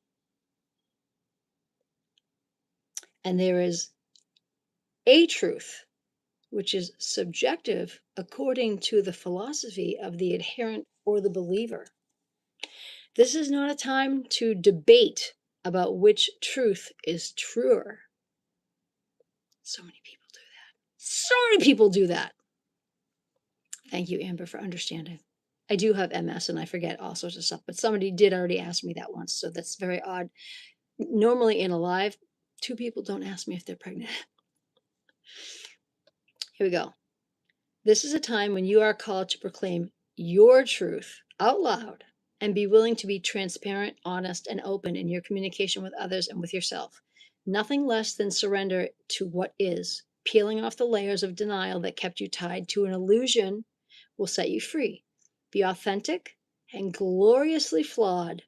And there is a truth, which is subjective according to the philosophy of the adherent or the believer. This is not a time to debate about which truth is truer. So many people do that. So many people do that. Thank you, Amber, for understanding. I do have MS and I forget all sorts of stuff, but somebody did already ask me that once, so that's very odd. Normally in a live, 2 people don't ask me if they're pregnant. Here we go. This is a time when you are called to proclaim your truth out loud and be willing to be transparent, honest, and open in your communication with others and with yourself. Nothing less than surrender to what is, peeling off the layers of denial that kept you tied to an illusion will set you free. Be authentic and gloriously flawed.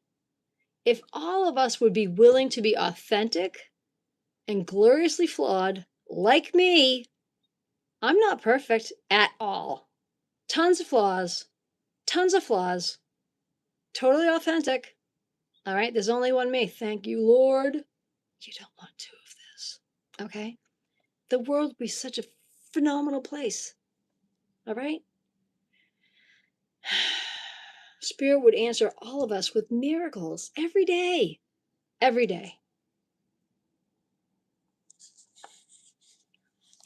If all of us would be willing to be authentic and gloriously flawed, like me, I'm not perfect at all. Tons of flaws, totally authentic. All right, there's only one me. Thank you, Lord. You don't want 2 of this. Okay? The world would be such a phenomenal place. All right? Spirit would answer all of us with miracles every day. Every day.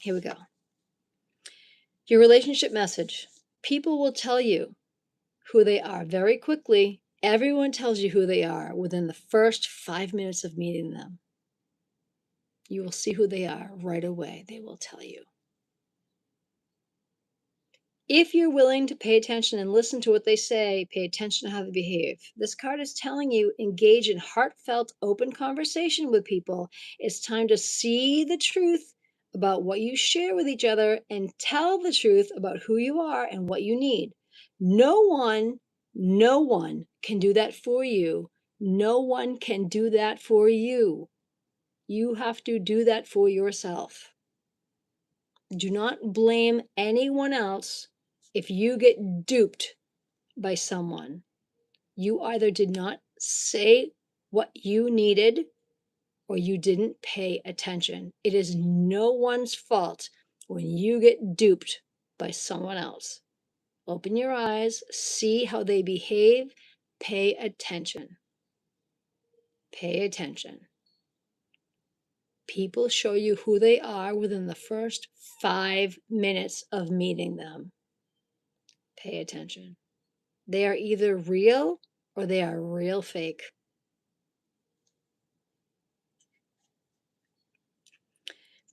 Here we go. Your relationship message. People will tell you who they are very quickly. Everyone tells you who they are within the first 5 minutes of meeting them. You will see who they are right away. They will tell you. If you're willing to pay attention and listen to what they say, pay attention to how they behave. This card is telling you engage in heartfelt, open conversation with people. It's time to see the truth about what you share with each other and tell the truth about who you are and what you need. No one can do that for you. No one can do that for you. You have to do that for yourself. Do not blame anyone else if you get duped by someone. You either did not say what you needed or you didn't pay attention. It is no one's fault when you get duped by someone else. Open your eyes, see how they behave, pay attention. Pay attention. People show you who they are within the first 5 minutes of meeting them. Pay attention. They are either real or they are real fake.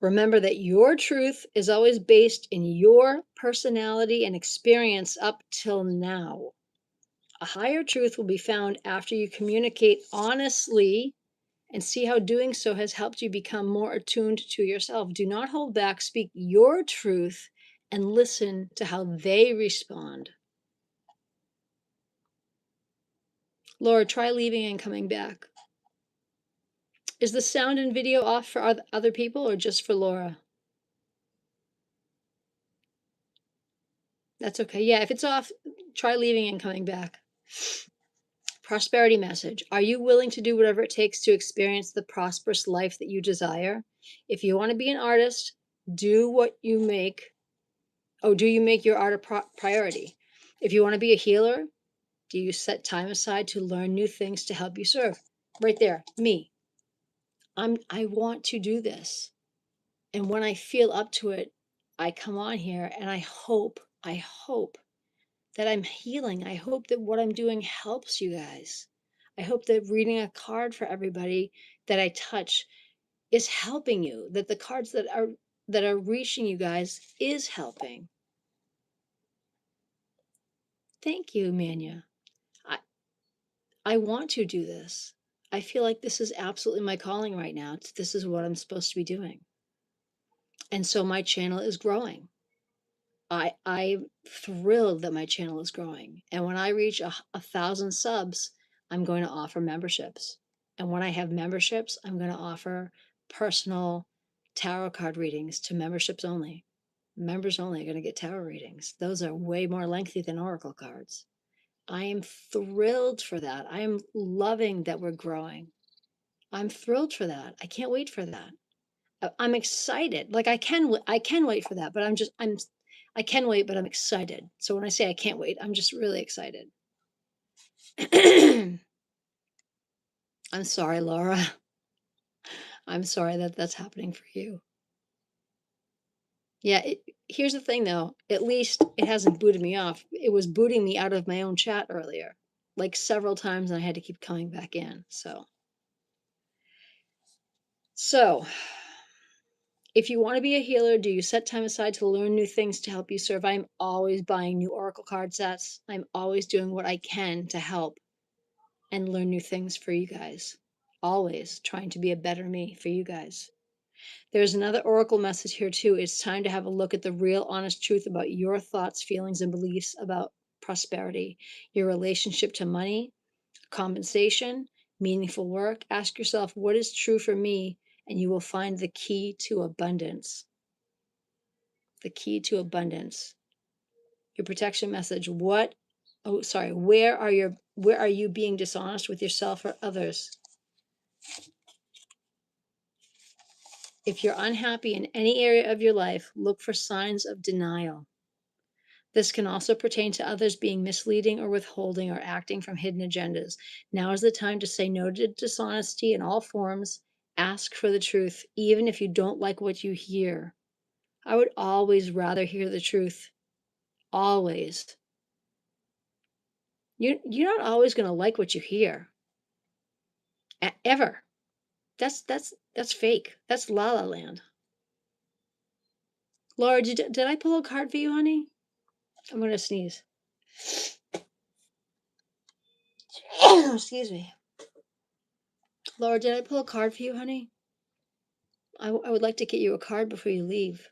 Remember that your truth is always based in your personality and experience up till now. A higher truth will be found after you communicate honestly and see how doing so has helped you become more attuned to yourself. Do not hold back. Speak your truth and listen to how they respond. Laura, try leaving and coming back. Is the sound and video off for other people or just for Laura? That's okay. Yeah, if it's off, try leaving and coming back. Prosperity message. Are you willing to do whatever it takes to experience the prosperous life that you desire? If you want to be an artist, do what you make. Oh, do you make your art a priority? If you want to be a healer, do you set time aside to learn new things to help you serve? Right there, me. I want to do this. And when I feel up to it, I come on here and I hope that I'm healing. I hope that what I'm doing helps you guys. I hope that reading a card for everybody that I touch is helping you, that the cards that are reaching you guys is helping. Thank you, Manya. I, I want to do this. I feel like this is absolutely my calling right now. This is what I'm supposed to be doing. And so my channel is growing. I'm thrilled that my channel is growing. And when I reach 1,000 subs, I'm going to offer memberships. And when I have memberships, I'm going to offer personal tarot card readings to memberships only. Members only are going to get tarot readings. Those are way more lengthy than oracle cards. I am thrilled for that. I am loving that we're growing. I'm thrilled for that. I can't wait for that. I'm excited. Like I can wait for that, but I can wait, but I'm excited. So when I say I can't wait, I'm just really excited. I'm sorry, Laura. I'm sorry that that's happening for you. Yeah, here's the thing though. At least it hasn't booted me off. It was booting me out of my own chat earlier, like several times, and I had to keep coming back in. So if you want to be a healer, do you set time aside to learn new things to help you serve? I'm always buying new oracle card sets. I'm always doing what I can to help and learn new things for you guys. Always trying to be a better me for you guys. There's another oracle message here too. It's time to have a look at the real honest truth about your thoughts, feelings, and beliefs about prosperity, your relationship to money, compensation, meaningful work. Ask yourself, what is true for me? And you will find the key to abundance. The key to abundance. Your protection message. Where are you being dishonest with yourself or others? If you're unhappy in any area of your life, look for signs of denial. This can also pertain to others being misleading or withholding or acting from hidden agendas. Now is the time to say no to dishonesty in all forms. Ask for the truth, even if you don't like what you hear. I would always rather hear the truth. Always. You're not always going to like what you hear. Ever. That's fake. That's La La Land. Laura, did I pull a card for you, honey? I'm going to sneeze. Excuse me. Laura, did I pull a card for you, honey? I would like to get you a card before you leave.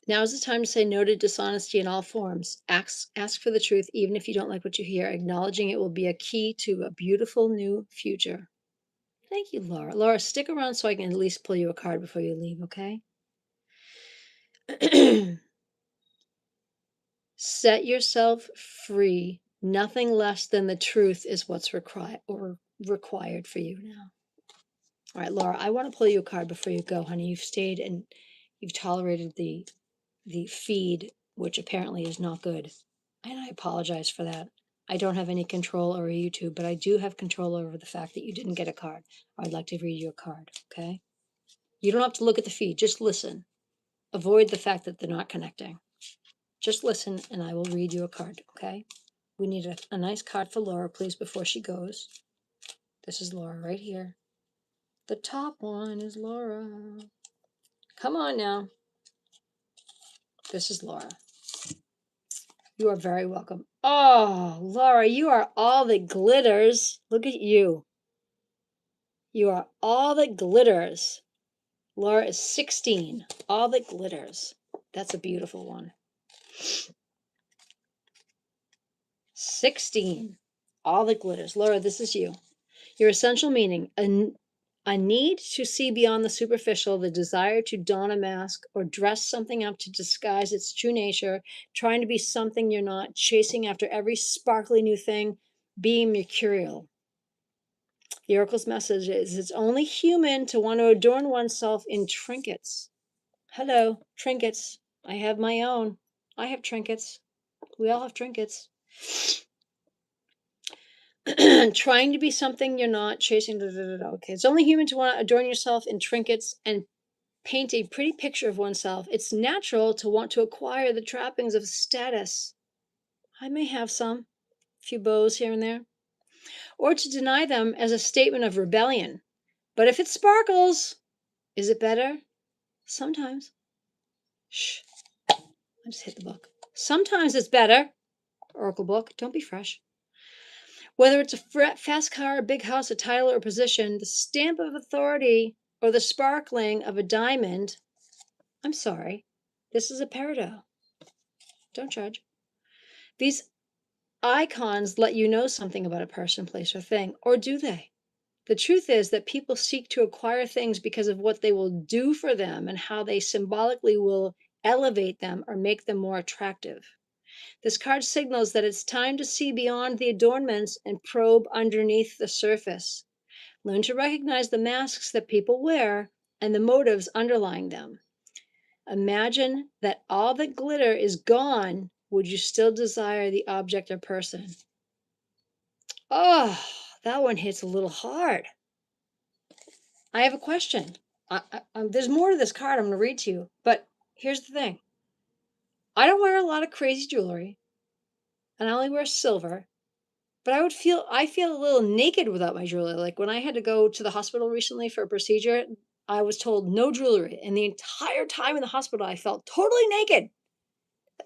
Now is the time to say no to dishonesty in all forms. Ask for the truth, even if you don't like what you hear. Acknowledging it will be a key to a beautiful new future. Thank you, Laura. Laura, stick around so I can at least pull you a card before you leave, okay? Set yourself free. Nothing less than the truth is what's required for you now. All right, Laura, I want to pull you a card before you go, honey. You've stayed and you've tolerated the feed, which apparently is not good. And I apologize for that. I don't have any control over YouTube, but I do have control over the fact that you didn't get a card. I'd like to read you a card, okay? You don't have to look at the feed, just listen. Avoid the fact that they're not connecting. Just listen and I will read you a card, okay? We need a nice card for Laura, please, before she goes. This is Laura right here. The top one is Laura. Come on now. This is Laura. You are very welcome. Oh, Laura, you are all that glitters. Look at you. You are all that glitters. Laura is 16. All that glitters. That's a beautiful one. 16. All that glitters. Laura, this is you. Your essential meaning, a need to see beyond the superficial, the desire to don a mask or dress something up to disguise its true nature, trying to be something you're not, chasing after every sparkly new thing, being mercurial. The oracle's message is it's only human to want to adorn oneself in trinkets. Hello, trinkets. I have my own. I have trinkets. We all have trinkets. Trying to be something you're not, chasing. Okay, it's only human to want to adorn yourself in trinkets and paint a pretty picture of oneself, it's natural to want to acquire the trappings of status. I may have some, a few bows here and there, or to deny them as a statement of rebellion. But if it sparkles, is it better? Sometimes. Shh, I just hit the book. Sometimes it's better. Oracle book, don't be fresh. Whether it's a fast car, a big house, a title, or position, the stamp of authority or the sparkling of a diamond, I'm sorry, this is a peridot. Don't judge. These icons let you know something about a person, place, or thing, or do they? The truth is that people seek to acquire things because of what they will do for them and how they symbolically will elevate them or make them more attractive. This card signals that it's time to see beyond the adornments and probe underneath the surface. Learn to recognize the masks that people wear and the motives underlying them. Imagine that all that glitter is gone. Would you still desire the object or person? Oh, that one hits a little hard. I have a question. There's more to this card I'm going to read to you, but here's the thing. I don't wear a lot of crazy jewelry, and I only wear silver, but I feel a little naked without my jewelry. Like when I had to go to the hospital recently for a procedure, I was told no jewelry, and the entire time in the hospital, I felt totally naked.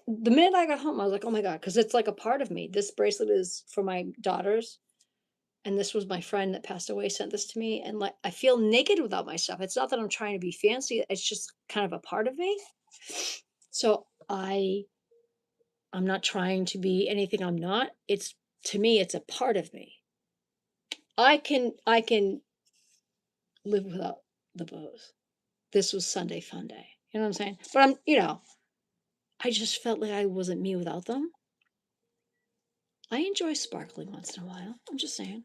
The minute I got home, I was like, oh my God, because it's like a part of me. This bracelet is for my daughters. And this was my friend that passed away sent this to me, and like I feel naked without my stuff. It's not that I'm trying to be fancy, it's just kind of a part of me. So I'm not trying to be anything I'm not. It's, to me, it's a part of me. I can live without the bows. This was Sunday fun day. You know what I'm saying? But I just felt like I wasn't me without them. I enjoy sparkling once in a while. I'm just saying.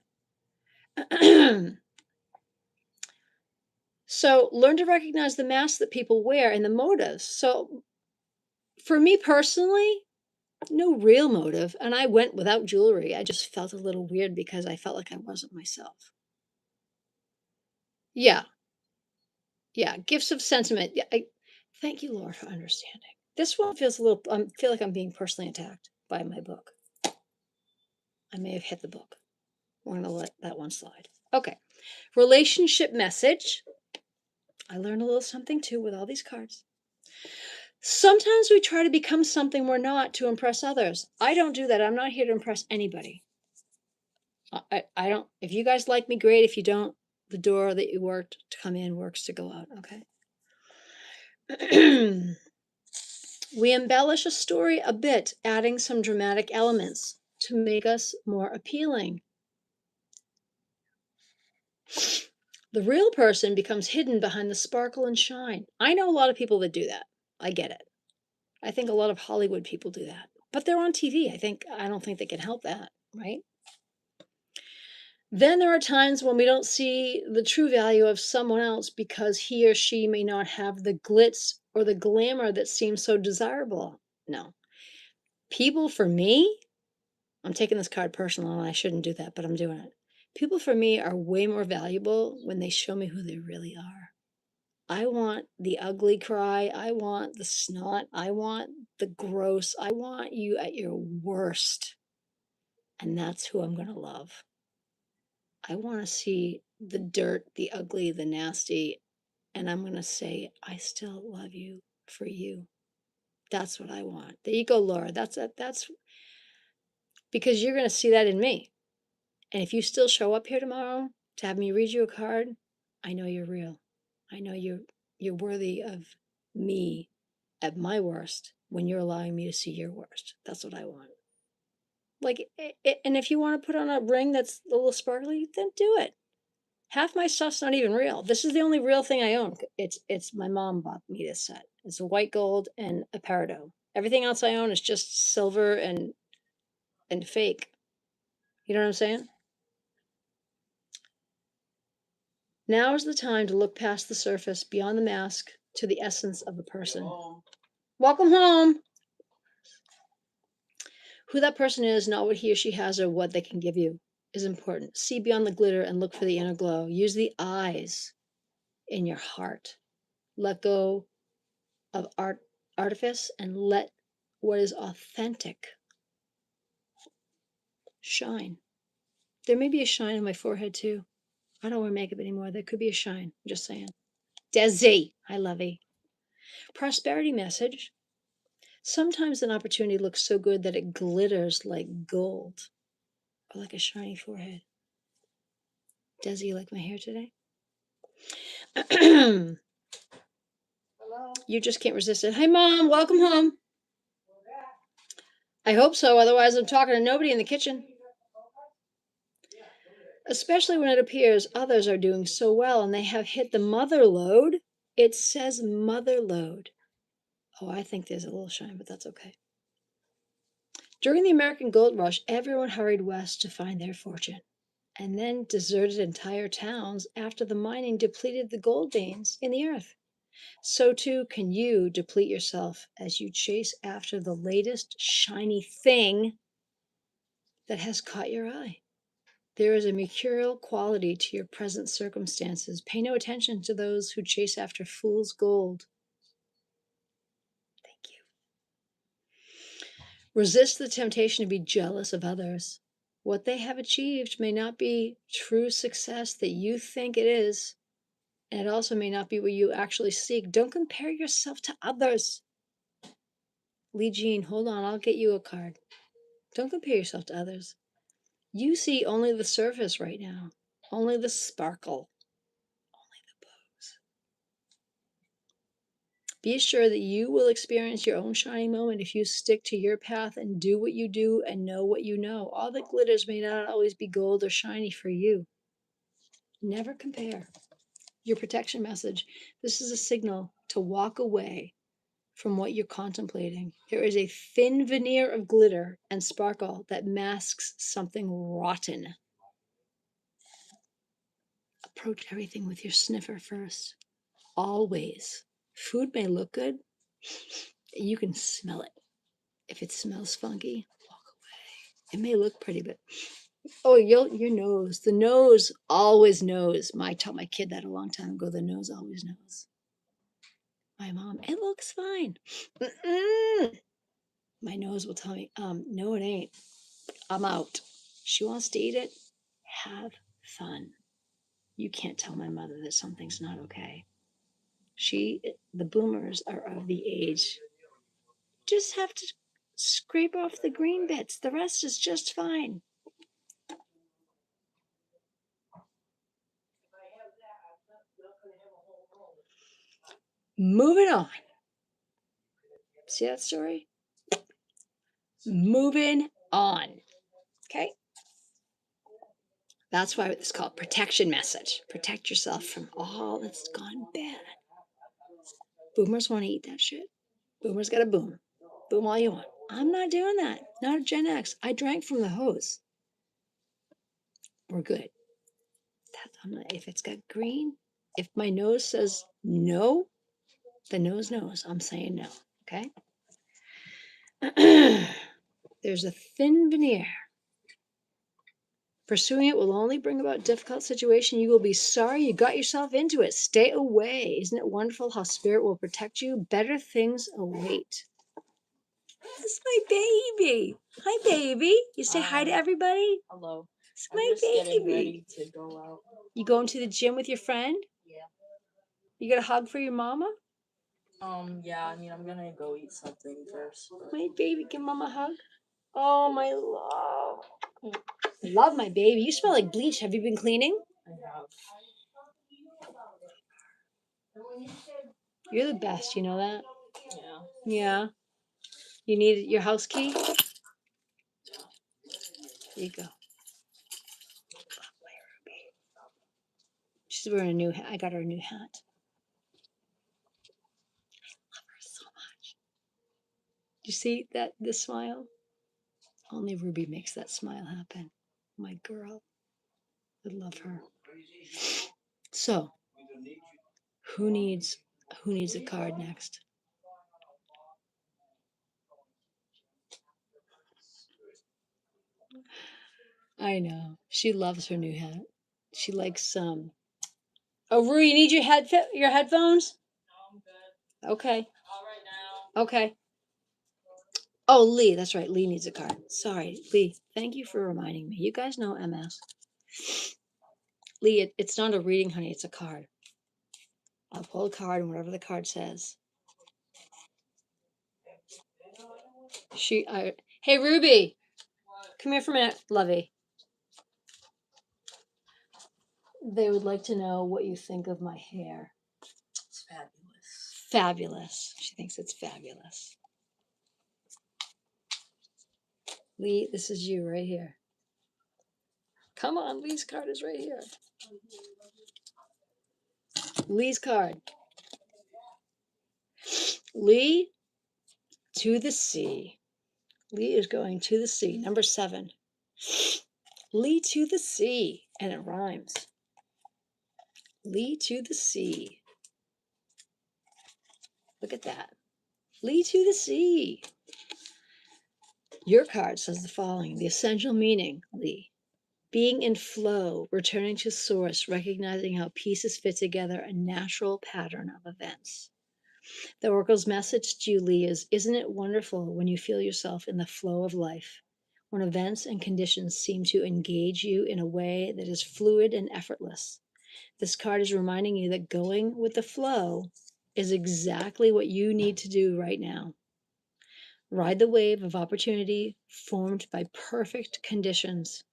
So learn to recognize the masks that people wear and the motives. So for me personally, no real motive. And I went without jewelry. I just felt a little weird because I felt like I wasn't myself. Yeah. Yeah. Gifts of sentiment. Yeah. Thank you, Lord, for understanding. This one feels a little, I feel like I'm being personally attacked by my book. I may have hit the book. We're going to let that one slide. Okay. Relationship message. I learned a little something too with all these cards. Sometimes we try to become something we're not to impress others. I don't do that. I'm not here to impress anybody. I don't, if you guys like me, great. If you don't, the door that you worked to come in works to go out, okay? We embellish a story a bit, adding some dramatic elements to make us more appealing. The real person becomes hidden behind the sparkle and shine. I know a lot of people that do that. I get it. I think a lot of Hollywood people do that. But they're on TV. I don't think they can help that, right? Then there are times when we don't see the true value of someone else because he or she may not have the glitz or the glamour that seems so desirable. No. People for me, I'm taking this card personal and I shouldn't do that, but I'm doing it. People for me are way more valuable when they show me who they really are. I want the ugly cry. I want the snot. I want the gross. I want you at your worst. And that's who I'm going to love. I want to see the dirt, the ugly, the nasty, and I'm going to say, I still love you for you. That's what I want. There you go, Laura. That's because you're going to see that in me. And if you still show up here tomorrow to have me read you a card, I know you're real. I know you're worthy of me at my worst when you're allowing me to see your worst. That's what I want. Like, and if you want to put on a ring that's a little sparkly, then do it. Half my stuff's not even real. This is the only real thing I own. It's my mom bought me this set. It's a white gold and a peridot. Everything else I own is just silver and fake. You know what I'm saying? Now is the time to look past the surface, beyond the mask, to the essence of a person. Welcome home. Who that person is, not what he or she has or what they can give you, is important. See beyond the glitter and look for the inner glow. Use the eyes in your heart. Let go of artifice and let what is authentic shine. There may be a shine on my forehead too. I don't wear makeup anymore. There could be a shine. I'm just saying. Desi. Hi, Lovey. Prosperity message. Sometimes an opportunity looks so good that it glitters like gold or like a shiny forehead. Desi, you like my hair today? You just can't resist it. Hi, Mom. Welcome home. I hope so. Otherwise, I'm talking to nobody in the kitchen. Especially when it appears others are doing so well and they have hit the mother lode. It says mother lode. Oh, I think there's a little shine, but that's okay. During the American gold rush, everyone hurried west to find their fortune, and then deserted entire towns after the mining depleted the gold veins in the earth. So too can you deplete yourself as you chase after the latest shiny thing that has caught your eye. There is a mercurial quality to your present circumstances. Pay no attention to those who chase after fool's gold. Thank you. Resist the temptation to be jealous of others. What they have achieved may not be true success that you think it is, and it also may not be what you actually seek. Don't compare yourself to others. Lee Jean, hold on, I'll get you a card. Don't compare yourself to others. You see only the surface right now, only the sparkle, only the pose. Be assured that you will experience your own shining moment if you stick to your path and do what you do and know what you know. All that glitters may not always be gold or shiny for you. Never compare. Your protection message. This is a signal to walk away from what you're contemplating. There is a thin veneer of glitter and sparkle that masks something rotten. Approach everything with your sniffer first. Always. Food may look good. You can smell it. If it smells funky, walk away. It may look pretty, but your nose. The nose always knows. I taught my kid that a long time ago. The nose always knows. My mom, it looks fine. Mm-mm. My nose will tell me, no, it ain't. I'm out. She wants to eat it. Have fun. You can't tell my mother that something's not okay. The boomers are of the age. Just have to scrape off the green bits. The rest is just fine. Moving on. See that story? Moving on. Okay? That's why it's called protection message. Protect yourself from all that's gone bad. Boomers want to eat that shit. Boomers got to boom. Boom all you want. I'm not doing that. Not a Gen X. I drank from the hose. We're good. If it's got green, if my nose says no, the nose knows. I'm saying no. Okay? There's a thin veneer. Pursuing it will only bring about difficult situation. You will be sorry you got yourself into it. Stay away. Isn't it wonderful how spirit will protect you? Better things await. This is my baby. Hi, baby. You say hi to everybody? Hello. It's I'm my just baby. getting ready to go out. You going to the gym with your friend? Yeah. You got a hug for your mama? Yeah, I mean, I'm gonna go eat something first. My baby, give mama a hug. Oh, my love. I love my baby. You smell like bleach. Have you been cleaning? I have. You're the best. You know that? Yeah. Yeah. You need your house key? There you go. She's wearing a new hat. I got her a new hat. I love her so much. Do you see that? This smile? Only Ruby makes that smile happen. My girl. I love her. So, who needs a card next? I know. She loves her new hat. She likes Oh, Rue, you need your headphones? Okay. Okay. Oh, Lee, that's right. Lee needs a card. Sorry, Lee. Thank you for reminding me. You guys know MS. Lee, it's not a reading, honey. It's a card. I'll pull a card and whatever the card says. Hey, Ruby, come here for a minute, lovey. They would like to know what you think of my hair. It's fabulous. Fabulous. She thinks it's fabulous. Lee, this is you right here. Come on, Lee's card is right here. Lee's card. Lee to the sea. Lee is going to the sea. Number 7. Lee to the sea. And it rhymes. Lee to the sea. Look at that. Lee to the sea. Your card says the following: the essential meaning, Lee. Being in flow, returning to source, recognizing how pieces fit together, a natural pattern of events. The Oracle's message to you, Lee, is: isn't it wonderful when you feel yourself in the flow of life, when events and conditions seem to engage you in a way that is fluid and effortless? This card is reminding you that going with the flow is exactly what you need to do right now. Ride the wave of opportunity formed by perfect conditions.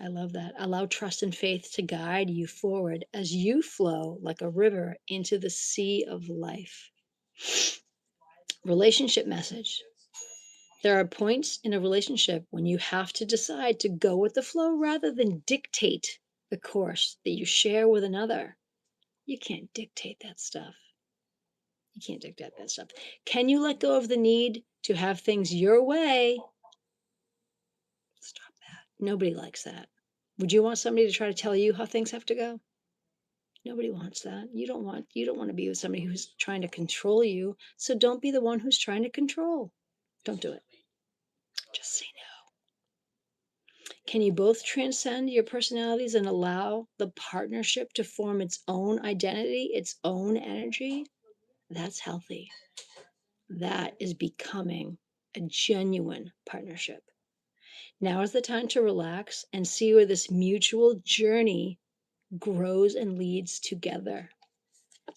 I love that. Allow trust and faith to guide you forward as you flow like a river into the sea of life. Relationship message. There are points in a relationship when you have to decide to go with the flow rather than dictate the course that you share with another. You can't dictate that stuff. You can't dictate that stuff. Can you let go of the need to have things your way? Stop that. Nobody likes that. Would you want somebody to try to tell you how things have to go? Nobody wants that. You don't want to be with somebody who's trying to control you. So don't be the one who's trying to control. Don't do it. Just say no. Can you both transcend your personalities and allow the partnership to form its own identity, its own energy? That's healthy. That is becoming a genuine partnership. Now is the time to relax and see where this mutual journey grows and leads together.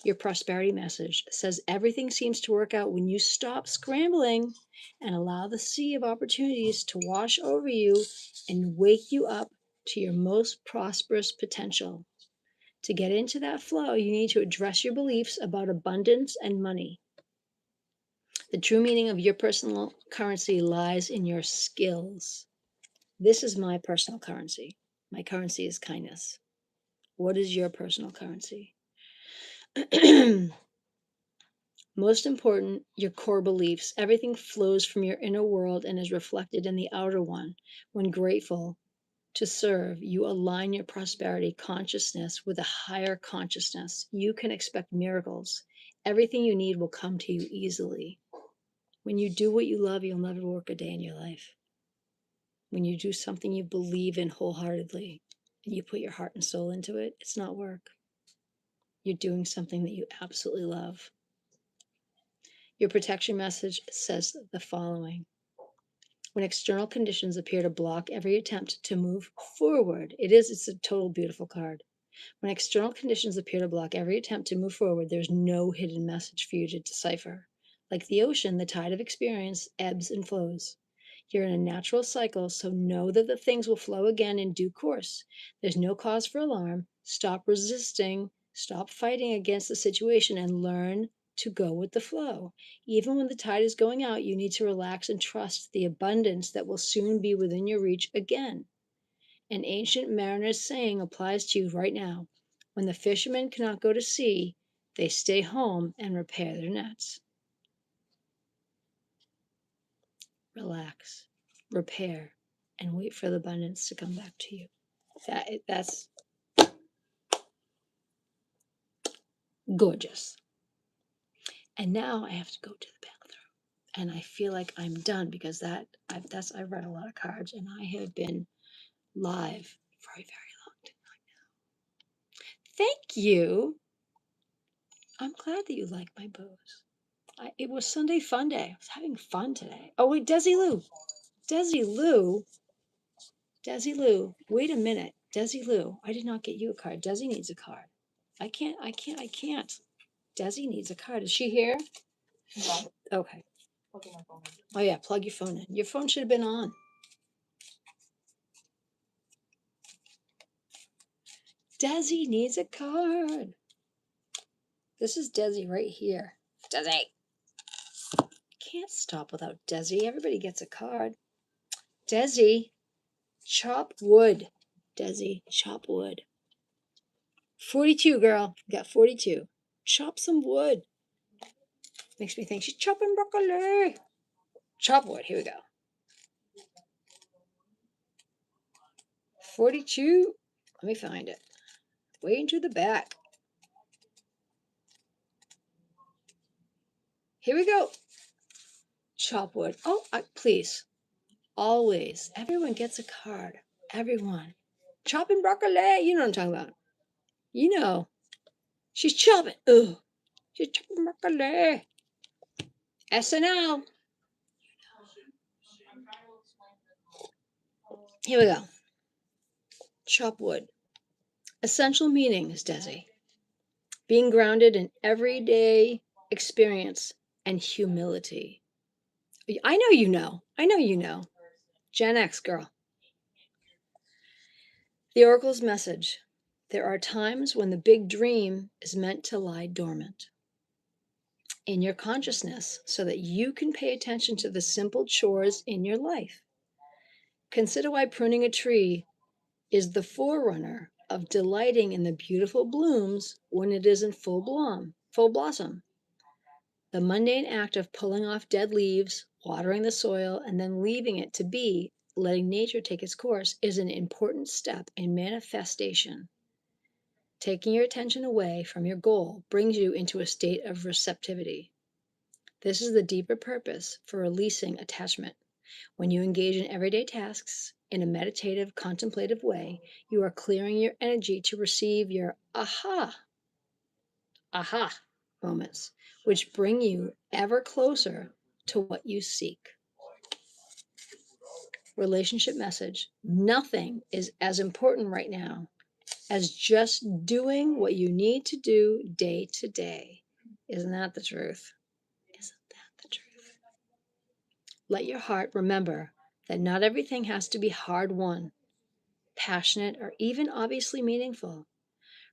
Your prosperity message says everything seems to work out when you stop scrambling and allow the sea of opportunities to wash over you and wake you up to your most prosperous potential. To get into that flow, you need to address your beliefs about abundance and money. The true meaning of your personal currency lies in your skills. This is my personal currency. My currency is kindness. What is your personal currency? Most important, your core beliefs. Everything flows from your inner world and is reflected in the outer one. When grateful to serve, you align your prosperity consciousness with a higher consciousness. You can expect miracles. Everything you need will come to you easily. When you do what you love, you'll never work a day in your life. When you do something you believe in wholeheartedly and you put your heart and soul into it, it's not work. You're doing something that you absolutely love. Your protection message says the following: when external conditions appear to block every attempt to move forward, it's a total beautiful card. When external conditions appear to block every attempt to move forward, there's no hidden message for you to decipher. Like the ocean, the tide of experience ebbs and flows. You're in a natural cycle, so know that the things will flow again in due course. There's no cause for alarm. Stop resisting, stop fighting against the situation, and learn to go with the flow. Even when the tide is going out, you need to relax and trust the abundance that will soon be within your reach again. An ancient mariner's saying applies to you right now. When the fishermen cannot go to sea, they stay home and repair their nets. Relax, repair, and wait for the abundance to come back to you. That's gorgeous. And now I have to go to the bathroom, and I feel like I'm done because I've read a lot of cards, and I have been live for a very long time. Thank you. I'm glad that you like my bows. It was Sunday fun day. I was having fun today. Oh, wait, Desi Lou. Desi Lou. Desi Lou. Wait a minute. Desi Lou. I did not get you a card. Desi needs a card. I can't. Desi needs a card. Is she here? No. Okay. Plugging my phone in. Oh, yeah, plug your phone in. Your phone should have been on. Desi needs a card. This is Desi right here. Desi. Can't stop without Desi. Everybody gets a card. Desi, chop wood. Desi, chop wood. 42, girl. You got 42. Chop some wood. Makes me think she's chopping broccoli. Chop wood. Here we go. 42. Let me find it. Way into the back. Here we go. Chop wood. Oh, please. Always. Everyone gets a card. Everyone. Chopping broccoli. You know what I'm talking about. You know. She's chopping. Ugh. She's chopping broccoli. SNL. Here we go. Chop wood. Essential meanings, Desi. Being grounded in everyday experience and humility. I know you know. I know you know. Gen X girl. The Oracle's message. There are times when the big dream is meant to lie dormant in your consciousness so that you can pay attention to the simple chores in your life. Consider why pruning a tree is the forerunner of delighting in the beautiful blooms when it is in full blossom. The mundane act of pulling off dead leaves, watering the soil, and then leaving it to be, letting nature take its course, is an important step in manifestation. Taking your attention away from your goal brings you into a state of receptivity. This is the deeper purpose for releasing attachment. When you engage in everyday tasks in a meditative, contemplative way, you are clearing your energy to receive your aha moments, which bring you ever closer to what you seek. Relationship message. Nothing is as important right now as just doing what you need to do day to day. Isn't that the truth? Isn't that the truth? Let your heart remember that not everything has to be hard won, passionate, or even obviously meaningful.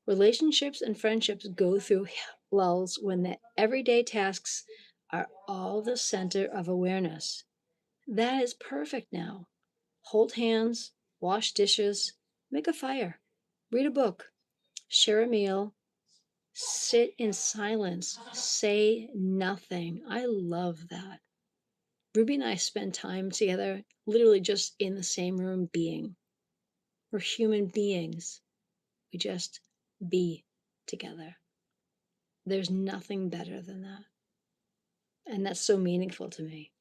Relationships and friendships go through lulls when the everyday tasks are all the center of awareness. That is perfect now. Hold hands, wash dishes, make a fire, read a book, share a meal, sit in silence, say nothing. I love that. Ruby and I spend time together, literally just in the same room being. We're human beings. We just be together. There's nothing better than that. And that's so meaningful to me.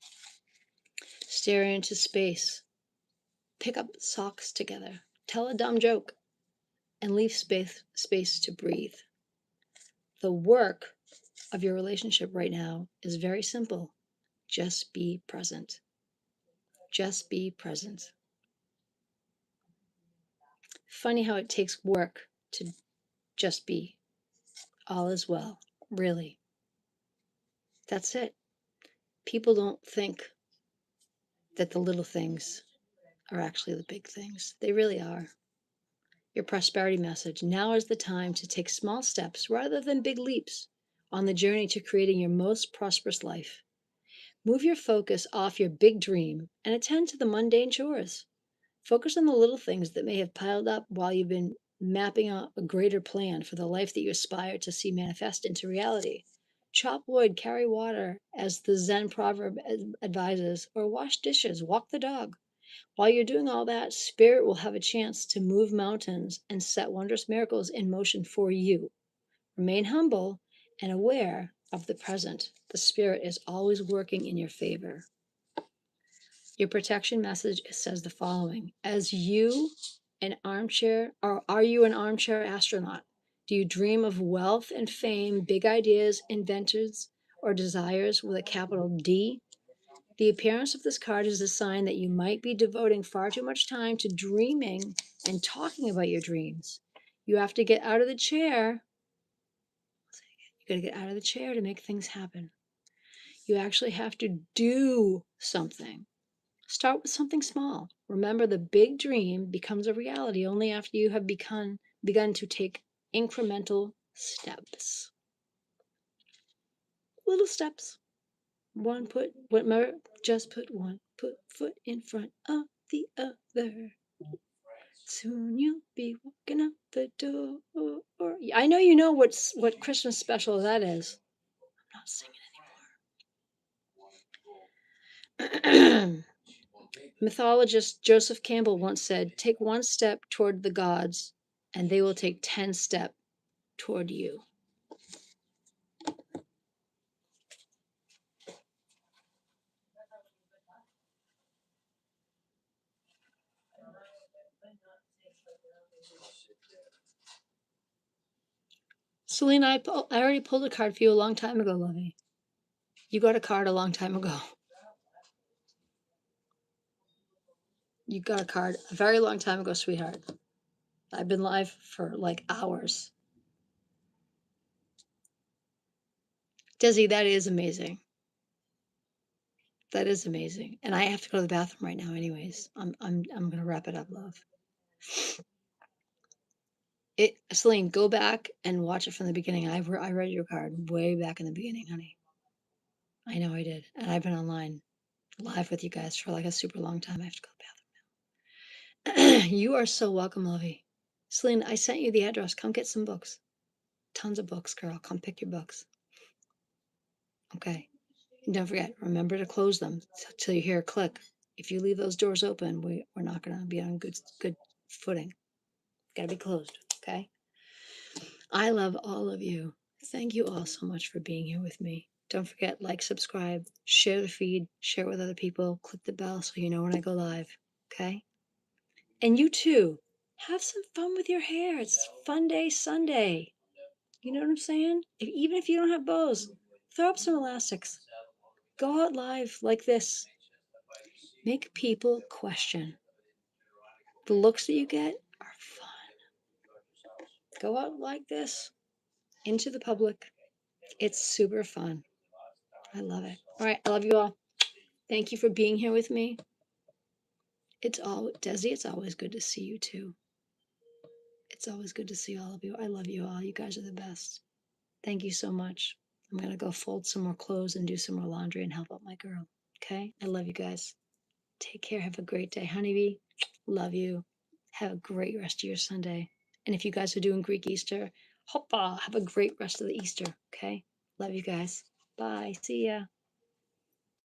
Stare into space, pick up socks together, tell a dumb joke, and leave space to breathe. The work of your relationship right now is very simple. Just be present. Just be present. Funny how it takes work to just be. All is well, really. That's it. People don't think that the little things are actually the big things. They really are. Your prosperity message. Now is the time to take small steps rather than big leaps on the journey to creating your most prosperous life. Move your focus off your big dream and attend to the mundane chores. Focus on the little things that may have piled up while you've been mapping out a greater plan for the life that you aspire to see manifest into reality. Chop wood, carry water, as the Zen proverb advises, or wash dishes, walk the dog. While you're doing all that, Spirit will have a chance to move mountains and set wondrous miracles in motion for you. Remain humble and aware of the present. The Spirit is always working in your favor. Your protection message says the following: as you an armchair, or are you an armchair astronaut? Do you dream of wealth and fame, big ideas, inventors, or desires with a capital D? The appearance of this card is a sign that you might be devoting far too much time to dreaming and talking about your dreams. You have to get out of the chair. You got to get out of the chair to make things happen. You actually have to do something. Start with something small. Remember, the big dream becomes a reality only after you have begun to take incremental steps. Little steps. Just put one foot in front of the other. Soon you'll be walking out the door. I know you know what Christmas special that is. I'm not singing anymore. Mythologist Joseph Campbell once said, "Take one step toward the gods, and they will take 10 steps toward you." Selena, I already pulled a card for you a long time ago, Lovey. You got a card a long time ago. You got a card a very long time ago, sweetheart. I've been live for like hours. Desi, that is amazing. That is amazing. And I have to go to the bathroom right now anyways. I'm gonna wrap it up, love. Celine, go back and watch it from the beginning. I read your card way back in the beginning, honey. I know I did. And I've been online live with you guys for like a super long time. I have to go to the bathroom now. You are so welcome, Lovey. Celine, I sent you the address. Come get some books. Tons of books, girl. Come pick your books. Okay. And don't forget, remember to close them till you hear a click. If you leave those doors open, we're not going to be on good footing. Got to be closed. Okay. I love all of you. Thank you all so much for being here with me. Don't forget, like, subscribe, share the feed, share it with other people, click the bell so you know when I go live. Okay. And you too, have some fun with your hair. It's Fun Day Sunday. You know what I'm saying? Even if you don't have bows, throw up some elastics. Go out live like this. Make people question. The looks that you get are fun. Go out like this into the public. It's super fun. I love it. All right. I love you all. Thank you for being here with me. Desi, it's always good to see you too. It's always good to see all of you. I love you all. You guys are the best. Thank you so much. I'm going to go fold some more clothes and do some more laundry and help out my girl. Okay? I love you guys. Take care. Have a great day. Honeybee, love you. Have a great rest of your Sunday. And if you guys are doing Greek Easter, hoppa, have a great rest of the Easter. Okay? Love you guys. Bye. See ya.